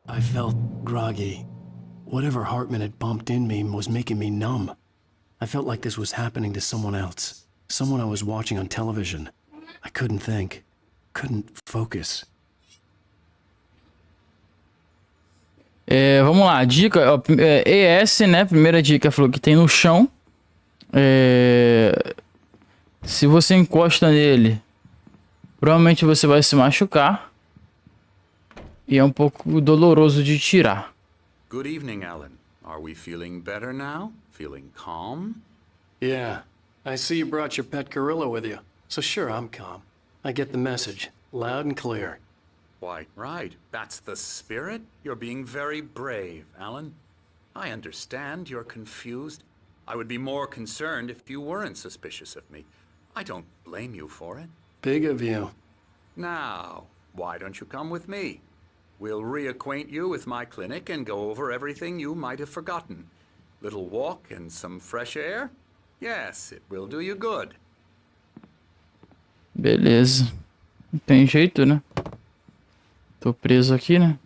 I felt groggy. Whatever Hartman had bumped in me was making me numb. I felt like this was happening to someone else. Someone I was watching on television. I couldn't think. Couldn't focus. Vamos lá, dica, ó, ES, né? Primeira dica falou que tem no chão. Se você encosta nele, provavelmente você vai se machucar. E é um pouco doloroso de tirar. Good evening, Alan. Are we feeling better now? Feeling calm? Yeah. I see you brought your pet gorilla with you. So sure, I'm calm. I get the message. Loud and clear. Why, right. That's the spirit. You're being very brave, Alan. I understand you're confused. I would be more concerned if you weren't suspicious of me. I don't blame you for it. Big of you. Now, why don't you come with me? We'll reacquaint you with my clinic and go over everything you might have forgotten. Little walk and some fresh air? Yes, it will do you good. Beleza. Não tem jeito, né? Tô preso aqui, né?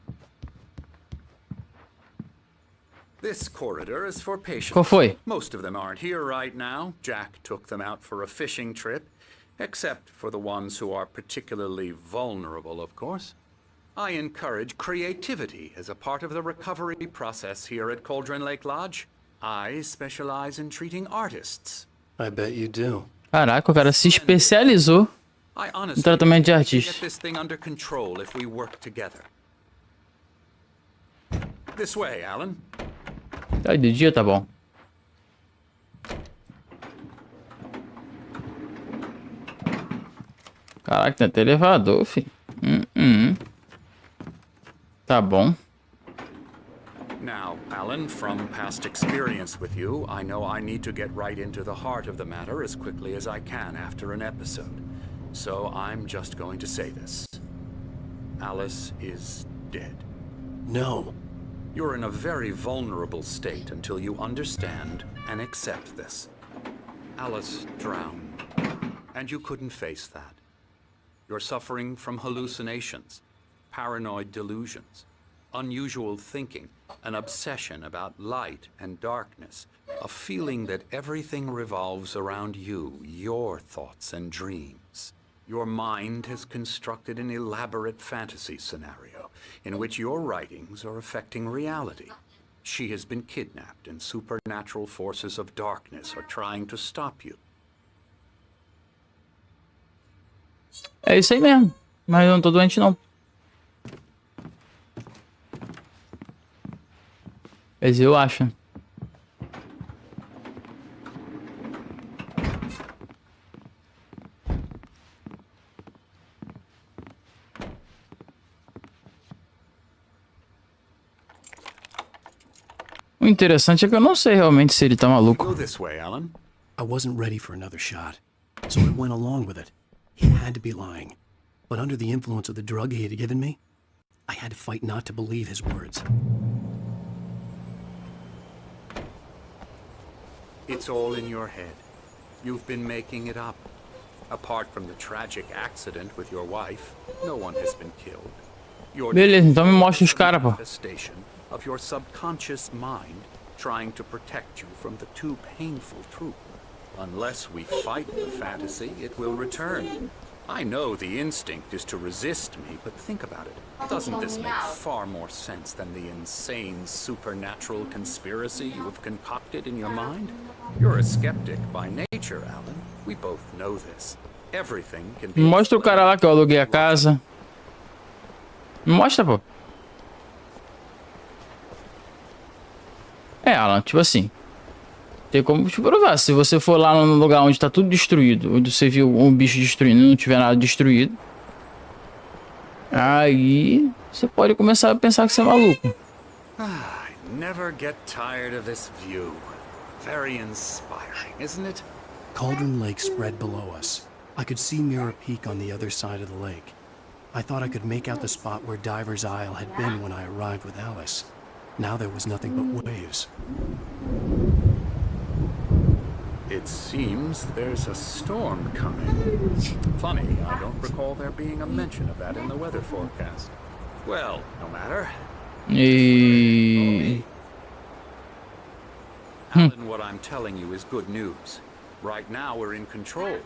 This corridor is for patients. Qual foi? Most of them aren't here right now. Jack took them out for a fishing trip, except for the ones who are particularly vulnerable, of course. I encourage creativity as a part of the recovery process here at Cauldron Lake Lodge. I specialize in treating artists. I bet you do. Caraca, o cara se especializou I no honestly tratamento de think we can artista. get this thing under control if we work together. This way, Alan. Tá de dia, tá bom. Caraca, tem até elevador, filho. Tá bom. Now, Alan. Alan. From past experience with you, I know I need to get right into the heart of the matter as quickly as I can after an episode. So I'm just going to say this. Alice is dead. No. You're in a very vulnerable state until you understand and accept this. Alice drowned, and you couldn't face that. You're suffering from hallucinations, paranoid delusions, unusual thinking, an obsession about light and darkness, a feeling that everything revolves around you, your thoughts and dreams. Your mind has constructed an elaborate fantasy scenario in which your writings are affecting reality. She has been kidnapped and supernatural forces of darkness are trying to stop you. É isso aí mesmo. Mas eu não tô doente, não. Mas eu acho. O interessante é que eu não sei realmente se ele tá maluco. Go this way, Alan. I wasn't ready for another shot, so I went along with it. He had to be lying. But under the influence of the drug he had given me, I had to fight not to believe his words. It's all in your head. You've been making it up. Apart from the tragic accident with your wife, no one has been killed. Beleza, então me mostra os caras, pô. Manifestation of your subconscious mind trying to protect you from the too painful truth. Unless we fight the fantasy, it will return. I know the instinct is to resist me, but think about it. Doesn't this make far more sense than the insane supernatural conspiracy you have concocted in your mind? You're a skeptic by nature, Alan. We both know this. Everything can be... Mostra o cara lá que eu aluguei a casa. Me mostra, pô. É, Alan, tipo assim. Tem como te provar. Se você for lá no lugar onde tá tudo destruído, onde você viu um bicho destruindo e não tiver nada destruído, aí você pode começar a pensar que você é maluco. I never get tired of this view. Very inspiring, isn't it? Cauldron Lake spread below us. I could see Mirror Peak on the other side of the lake. I thought I could make out the spot where Diver's Isle had been when I arrived with Alice. Now there was nothing but waves. It seems there's a storm coming. Funny, I don't recall there being a mention of that in the weather forecast. Well, no matter. Alan, what I'm telling you is good news. Right now we're in control.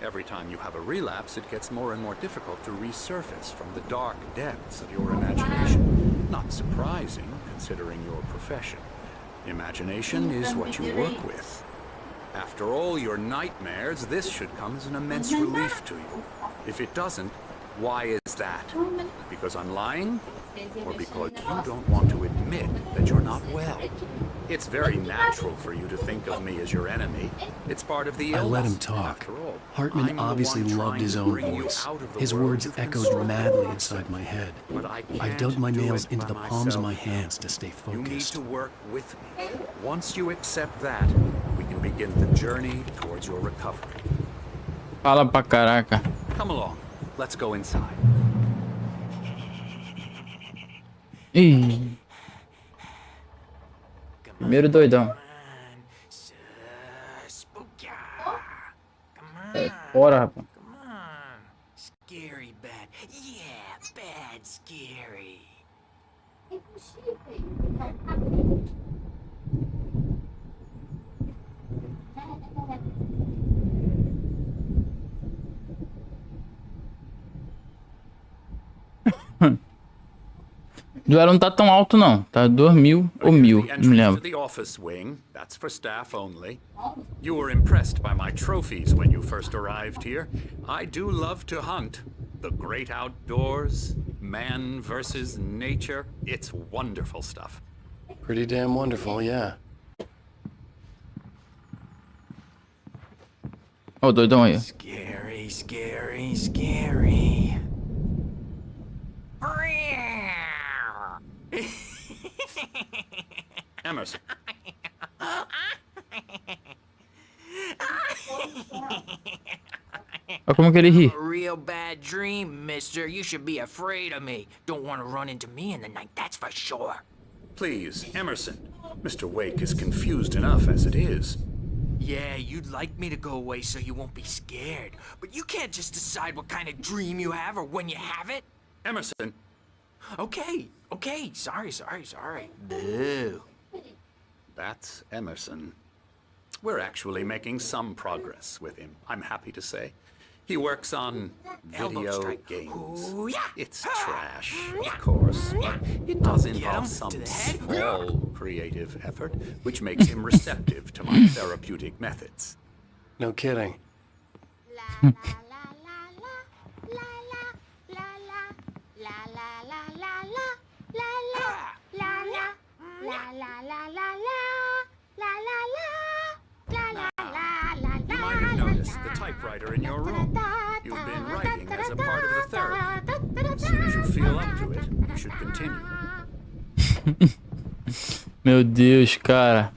Every time you have a relapse, it gets more and more difficult to resurface from the dark depths of your imagination. Not surprising, considering your profession. Imagination is what you work with. After all your nightmares, this should come as an immense relief to you. If it doesn't, why is that? Because I'm lying? Or because you don't want to admit that you're not well? It's very natural for you to think of me as your enemy. It's part of the illness. I let him talk. After all, Hartman obviously loved his own voice. His words echoed madly inside my head. I dug my nails into the palms of my hands to stay You need focused. to work with me. Once you accept that, we can begin the journey towards your recovery. Fala pra caraca. Come along. Let's go inside. Ih. Primeiro doidão. É fora, rapaz. Scary bad. Yeah, bad scary. O duelo não tá tão alto não, tá 2.000 ou 1.000, não me lembro. The office wing, that's for staff only. You were impressed by my trophies when you first arrived here. I do love to hunt. The great outdoors, man versus nature, it's wonderful stuff. Pretty damn wonderful, yeah. Ó, o doidão aí. Scary, scary, scary. Emerson. Olha como que ele ri. A real bad dream, mister. You should be afraid of me. Don't want to run into me in the night, that's for sure. Please, Emerson. Mr. Wake is confused enough as it is. Yeah, you'd like me to go away so you won't be scared. But you can't just decide what kind of dream you have or when you have it. Emerson. Okay. Sorry. Boo. That's Emerson. We're actually making some progress with him, I'm happy to say. He works on Elbow video strike. games. Ooh, yeah. It's trash, of course, but it does Get involve him some to the head. small creative effort, which makes him receptive to my therapeutic methods. No kidding. You might have noticed the typewriter in your room. You've been writing as a part of the therapy. As soon as you feel up to it, you should continue. Meu Deus, cara.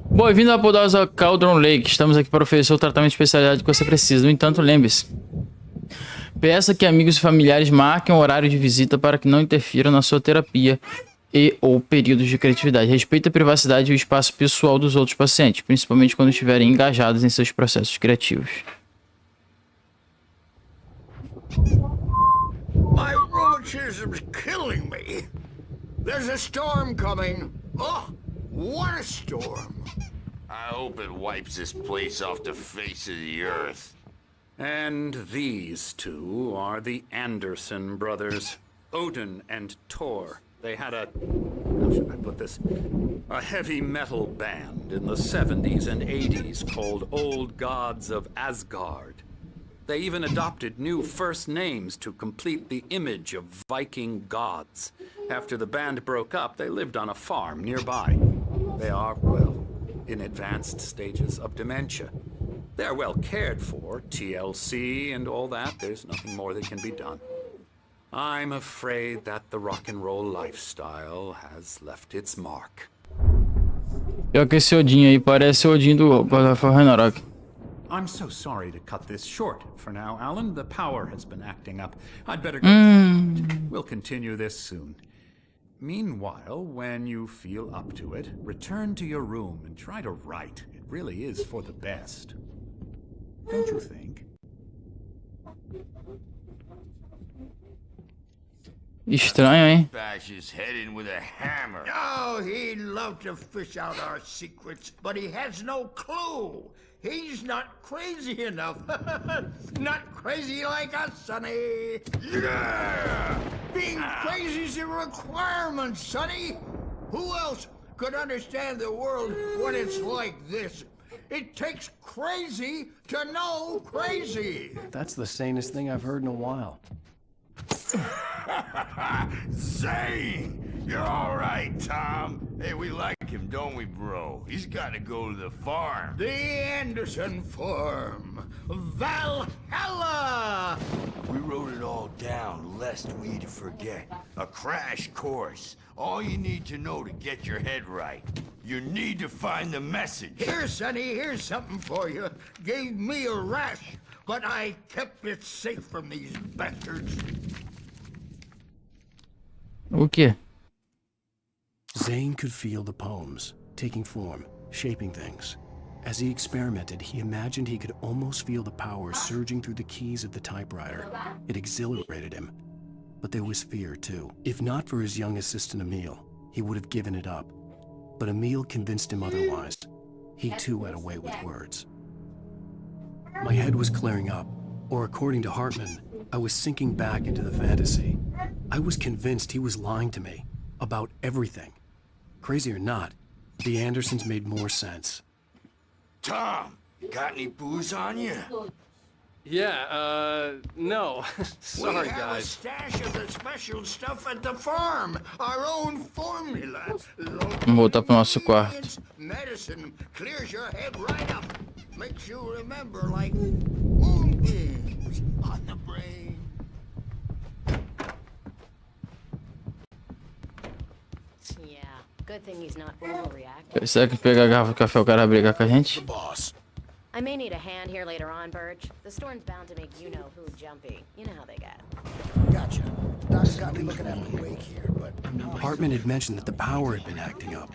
Bem-vindo ao poderosa Cauldron Lake. Estamos aqui para oferecer o tratamento de especialidade que você precisa. No entanto, lembre-se. Peça que amigos e familiares marquem um horário de visita para que não interfiram na sua terapia e ou períodos de criatividade. Respeite a privacidade e o espaço pessoal dos outros pacientes, principalmente quando estiverem engajados em seus processos criativos. My rheumatism's killing me. There's a storm coming. Oh, what a storm. I hope it wipes this place off the face of the earth. And these two are the Anderson brothers, Odin and Thor. They had a, how should I put this, a heavy metal band in the 70s and 80s called Old Gods of Asgard. They even adopted new first names to complete the image of Viking gods. After the band broke up, they lived on a farm nearby. They are, well, in advanced stages of dementia. They're well cared for, TLC and all that. There's nothing more that can be done. I'm afraid that the rock and roll lifestyle has left its mark. Pior que esse Odin aí parece o Odin do God of War Ragnarok. I'm so sorry to cut this short for now, Alan. The power has been acting up. I'd better go. We'll continue this soon. Meanwhile, when you feel up to it, return to your room and try to write. It really is for the best. Don't you think? Estranho, hein? Bash his head in with a hammer. Oh, he'd love to fish out our secrets, but he has no clue. He's not crazy enough. Not crazy like us, Sonny. Yeah! Being crazy's a requirement, Sonny. Who else could understand the world when it's like this? It takes crazy to know crazy. That's the sanest thing I've heard in a while. Zane! You're all right, Tom. Hey, we like him, don't we, bro? He's got to go to the farm. The Anderson farm. Valhalla! We wrote it all down, lest we'd forget. A crash course. All you need to know to get your head right. You need to find the message. Here, Sonny, here's something for you. Gave me a rash, but I kept it safe from these bastards. O quê? Zane could feel the poems, taking form, shaping things. As he experimented, he imagined he could almost feel the power surging through the keys of the typewriter. It exhilarated him. But there was fear, too. If not for his young assistant Emil, he would have given it up. But Emil convinced him otherwise. He too had a way with words. My head was clearing up, or according to Hartman, I was sinking back into the fantasy. I was convinced he was lying to me about everything. Crazy or not, the Andersons made more sense. Tom, got any booze on you? Yeah, no. Sorry, we have a guys. stash of the special stuff at the farm. Our own formula. Vamos voltar pro nosso quarto. Medicine clears your head right up. Makes you remember like moonbeams on the brain. Yeah, good thing he's not overreacting. Será que pegar a garrafa de café o cara vai brigar com a gente? Boss. I may need a hand here later on, Birch. The storm's bound to make you-know-who jumpy. You know how they get. Gotcha. Doc's got me looking after Wake here, but... Hartman had mentioned that the power had been acting up.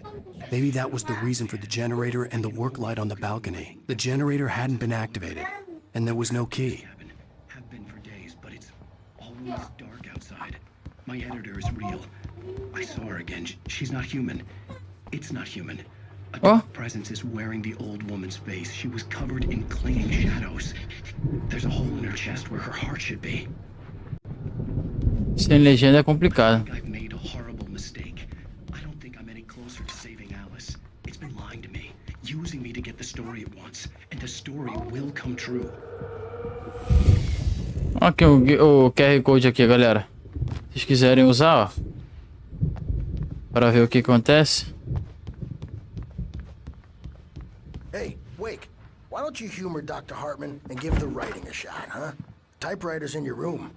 Maybe that was the reason for the generator and the work light on the balcony. The generator hadn't been activated, and there was no key. Have been for days, but it's always dark outside. My editor is real. I saw her again. She's not human. It's not human. A dark presence is wearing the old woman's face. She was covered in clinging shadows. There's a hole in her chest where her heart should be. Sem legenda é complicado. I've made a horrible mistake. I don't think I'm any closer to saving Alice. It's been lying to me, using me to get the story it wants, and the story will come true. Aqui o QR Code aqui, galera. Se vocês quiserem usar, ó, para ver o que acontece. Hey, Wake, why don't you humor Dr. Hartman and give the writing a shot, huh? Typewriter's in your room.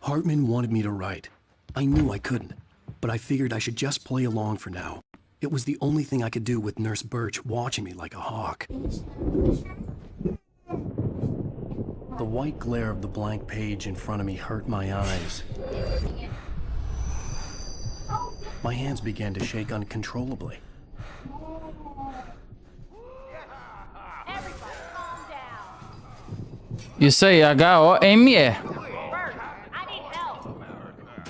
Hartman wanted me to write. I knew I couldn't, but I figured I should just play along for now. It was the only thing I could do with Nurse Birch watching me like a hawk. The white glare of the blank page in front of me hurt my eyes. My hands began to shake uncontrollably. Isso aí, HOME.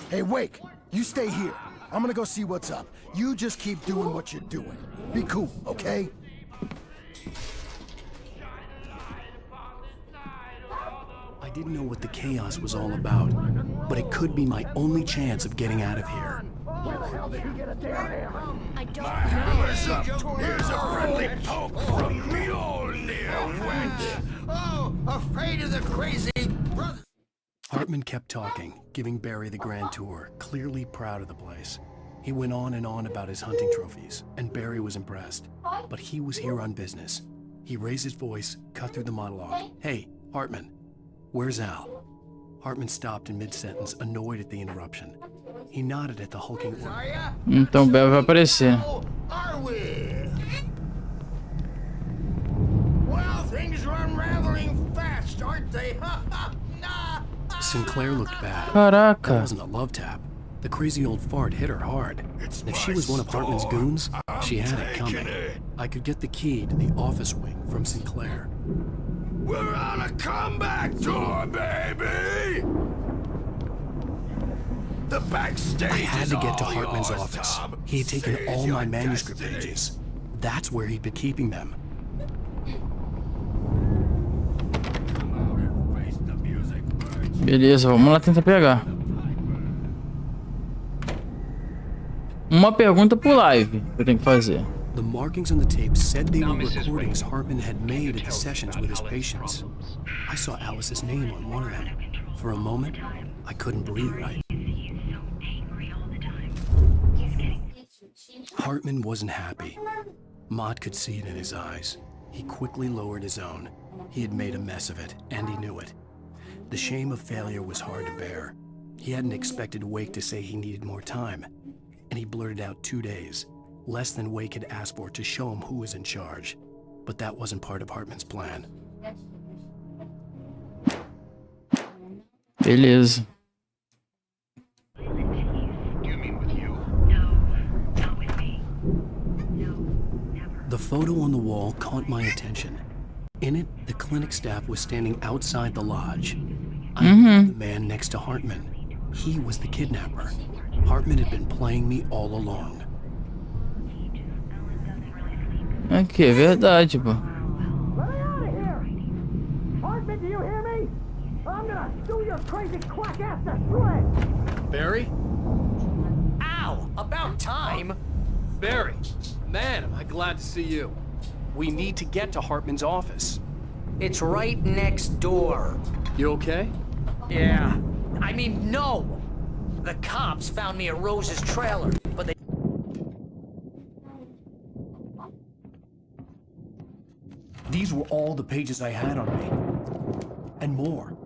Hey, Wake, you stay here. I'm gonna go see what's up. You just keep doing what you're doing. Be cool, okay? I didn't know what the chaos was all about, but it could be my only chance of getting out of here. Where the hell did he get a damn hammer? I don't My hammer's up. Here's a friendly poke from Mjolnir Wench. Oh, afraid of the crazy brother. Hartman kept talking, giving Barry the grand tour, clearly proud of the place. He went on and on about his hunting trophies, and Barry was impressed. But he was here on business. He raised his voice, cut through the monologue. Hey, Hartman, where's Al? Hartman stopped in mid-sentence, annoyed at the interruption. He nodded at the hulking orc. Então Barry vai aparecer. Are we? Well, things are unraveling fast, aren't they? Sinclair looked bad. Caraca. That wasn't a love tap. The crazy old fart hit her hard. And if she was one of Hartman's goons, she had it coming. I could get the key to the office wing from Sinclair. We're on a comeback tour, baby! The backstage I had to get to is all Hartman's yours, office. Tom. He had taken Seize all your my manuscript destiny. pages. That's where he'd been keeping them. Beleza, vamos lá tentar pegar. Uma pergunta pro live que eu tenho que fazer. The markings on the tape said they were recordings Hartman had made at the sessions with his patients. I saw Alice's name on one of them. For a moment, I couldn't breathe right. Hartman wasn't happy. Mott could see it in his eyes. He quickly lowered his own. He had made a mess of it, and he knew it. The shame of failure was hard to bear. He hadn't expected Wake to say he needed more time, and he blurted out 2 days, less than Wake had asked for to show him who was in charge. But that wasn't part of Hartman's plan. Beleza. The photo on the wall caught my attention. In it, the clinic staff was standing outside the lodge. I knew the man next to Hartman. He was the kidnapper. Hartman had been playing me all along. Aqui, é verdade, pô. Hartman, do you hear me? I'm gonna sue your crazy quack ass to shreds! Barry? Ow! About time! Barry! Man, am I glad to see you. We need to get to Hartman's office. It's right next door. You okay? Yeah. I mean, no! The cops found me at Rose's trailer, but they... These were all the pages I had on me. And more.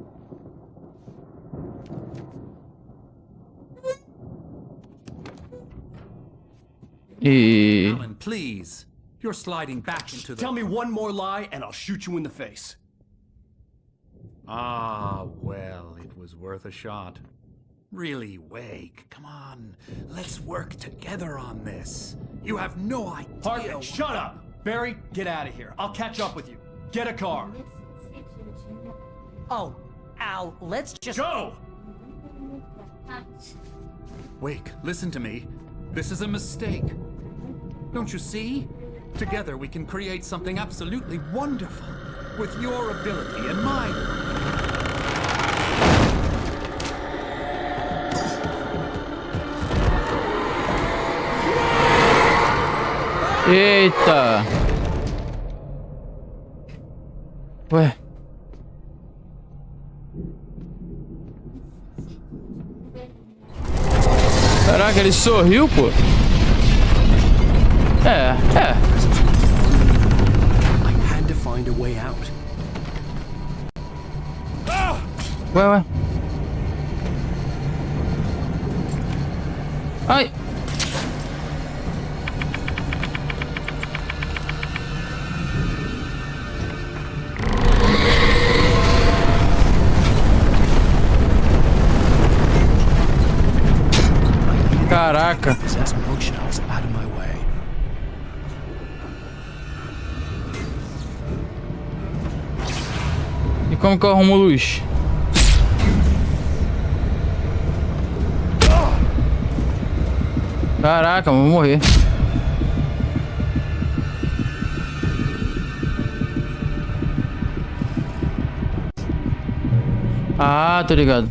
Alan, please. You're sliding back into the... Tell me one more lie and I'll shoot you in the face. Ah, well, it was worth a shot. Really, Wake, come on. Let's work together on this. You have no idea... Hartman, shut up! Barry, get out of here. I'll catch up with you. Get a car. Oh, Al, let's just... Go! Wake, listen to me. This is a mistake. Don't you see? Together we can create something absolutely wonderful. With your ability and mine. Eita! Ué? Caraca, ele sorriu, pô? É. I had to find a way out. Ué. Ai! Caraca. Possess bookshelves out of my way. E como que eu arrumo luz? Caraca, vou morrer. Ah, tô ligado.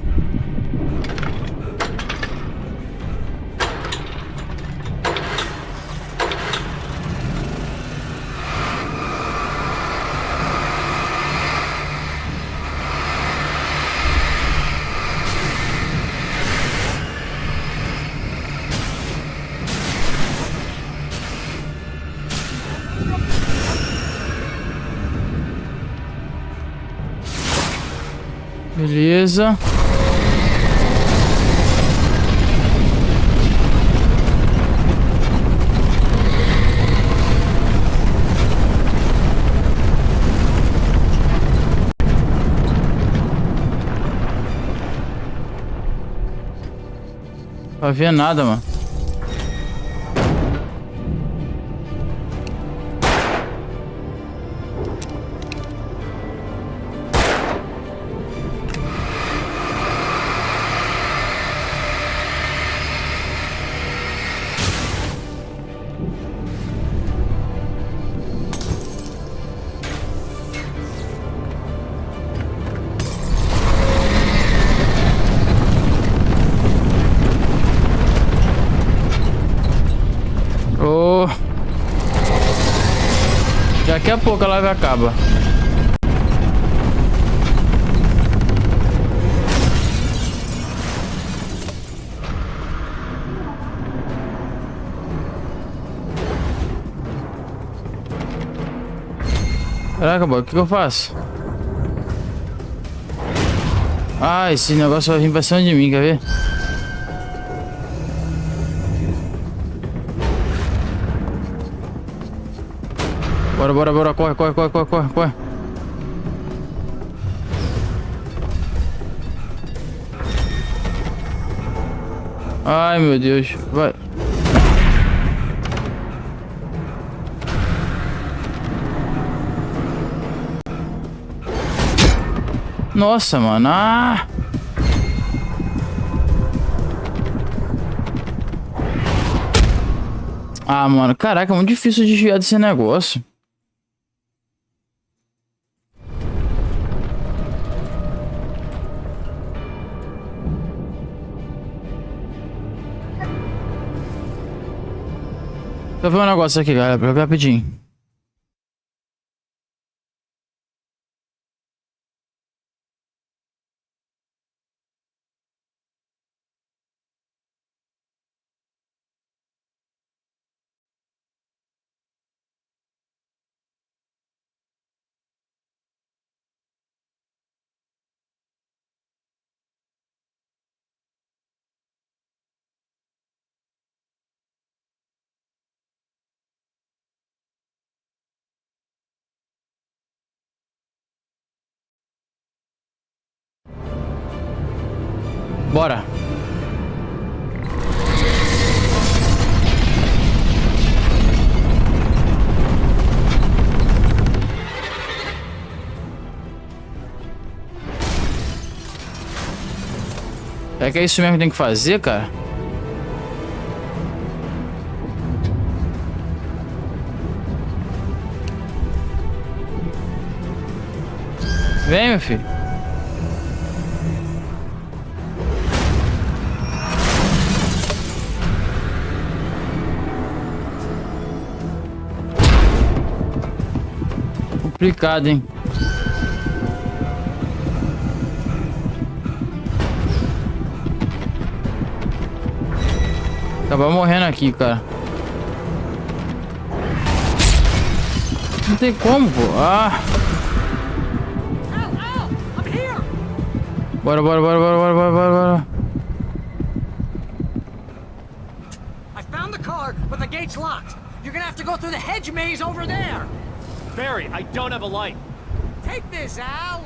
Beleza. Não vai ver nada, mano. Daqui a pouco a live acaba. Caraca, boy, o que eu faço? Ah, esse negócio vai vir pra cima de mim, quer ver? Bora, corre. Ai, meu Deus, vai. Nossa, mano, mano, caraca, é muito difícil desviar desse negócio. Deixa eu ver um negócio aqui, galera, rapidinho. Bora. É que é isso mesmo que tem que fazer, cara? Vem, meu filho. Complicado, hein? Acabar morrendo aqui, cara. Não tem como, pô. Ah. Bora, bora, bora, bora, bora, bora, bora, bora. I found the car, but the gate's locked. You're gonna have to go through the hedge maze over there. Barry, I don't have a light. Take this, Al.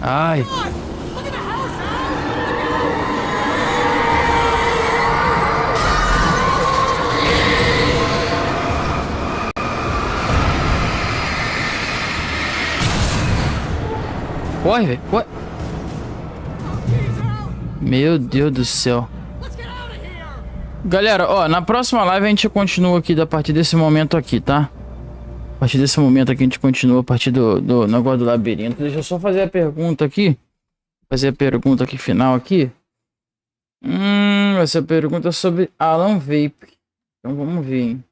Ai. Look at the house, Al. Corre, velho. Corre. Meu Deus do céu. Galera, ó, na próxima live a gente continua aqui a partir desse momento aqui, tá? A partir desse momento aqui a gente continua a partir do negócio do labirinto. Deixa eu só fazer a pergunta aqui. Fazer a pergunta aqui final aqui. Essa pergunta é sobre Alan Vape. Então vamos ver, hein?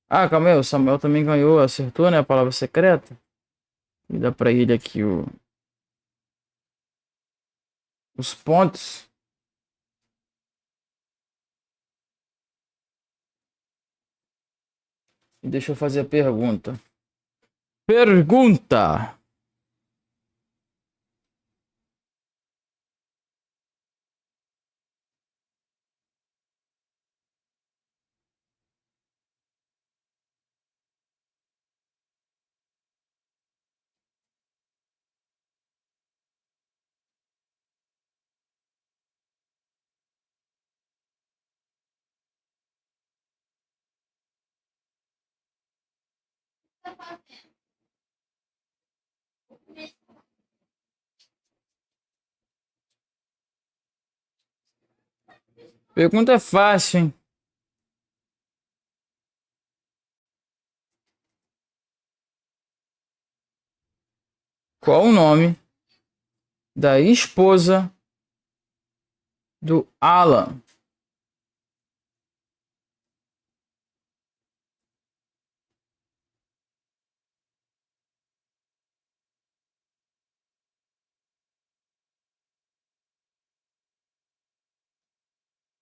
Ah, calma aí, o Samuel também ganhou, acertou, né? A palavra secreta. E dá pra ele aqui os pontos. E deixa eu fazer a pergunta. Pergunta. Pergunta fácil, hein? Qual o nome da esposa do Alan?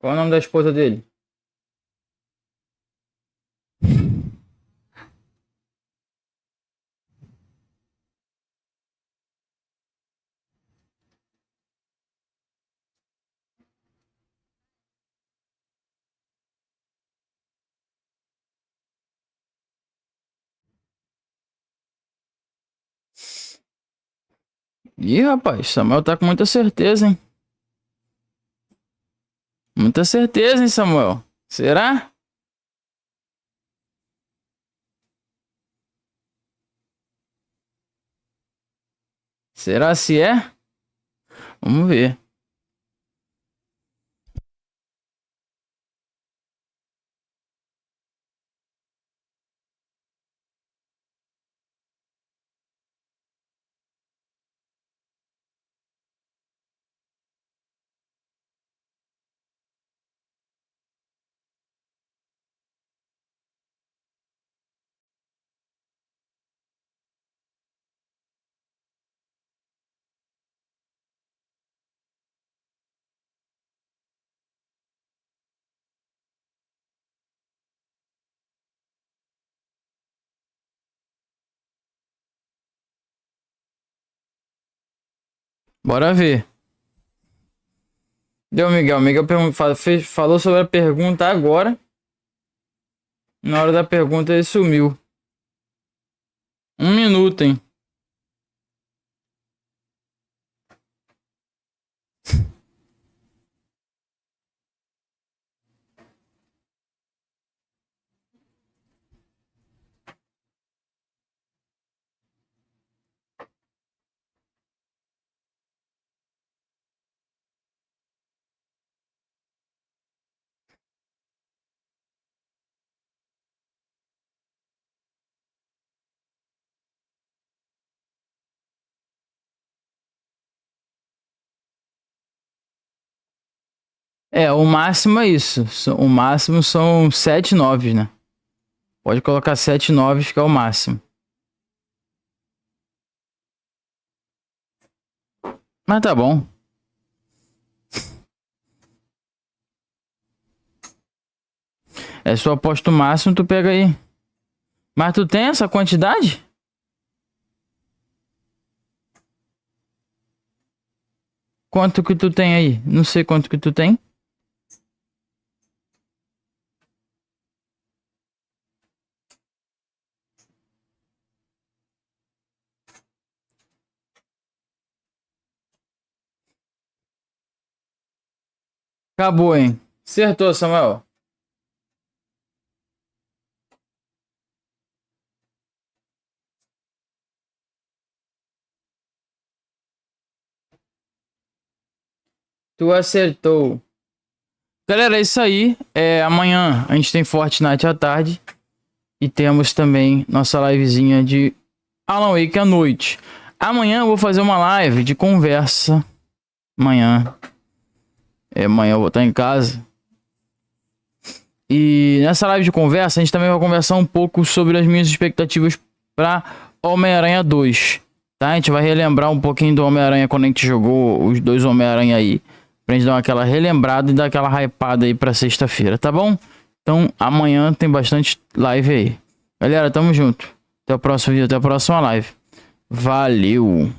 Qual é o nome da esposa dele? Ih, rapaz, Samuel tá com muita certeza, hein? Muita certeza, hein, Samuel? Será? Será se é? Vamos ver. Bora ver. Deu, Miguel. Miguel falou sobre a pergunta agora. Na hora da pergunta ele sumiu. 1 minuto, hein? É, o máximo é isso. O máximo são 7 9, né? Pode colocar 7 9 que é o máximo. Mas tá bom. É só aposta o máximo, tu pega aí. Mas tu tem essa quantidade? Quanto que tu tem aí? Não sei quanto que tu tem. Acabou, hein? Acertou, Samuel. Tu acertou. Galera, é isso aí. Amanhã a gente tem Fortnite à tarde. E temos também nossa livezinha de Alan Wake à noite. Amanhã eu vou fazer uma live de conversa. Amanhã eu vou estar em casa. E nessa live de conversa a gente também vai conversar um pouco sobre as minhas expectativas para Homem-Aranha 2. Tá? A gente vai relembrar um pouquinho do Homem-Aranha quando a gente jogou os dois Homem-Aranha aí. Pra gente dar aquela relembrada e dar aquela hypada aí pra sexta-feira, tá bom? Então amanhã tem bastante live aí. Galera, tamo junto. Até o próximo vídeo, até a próxima live. Valeu!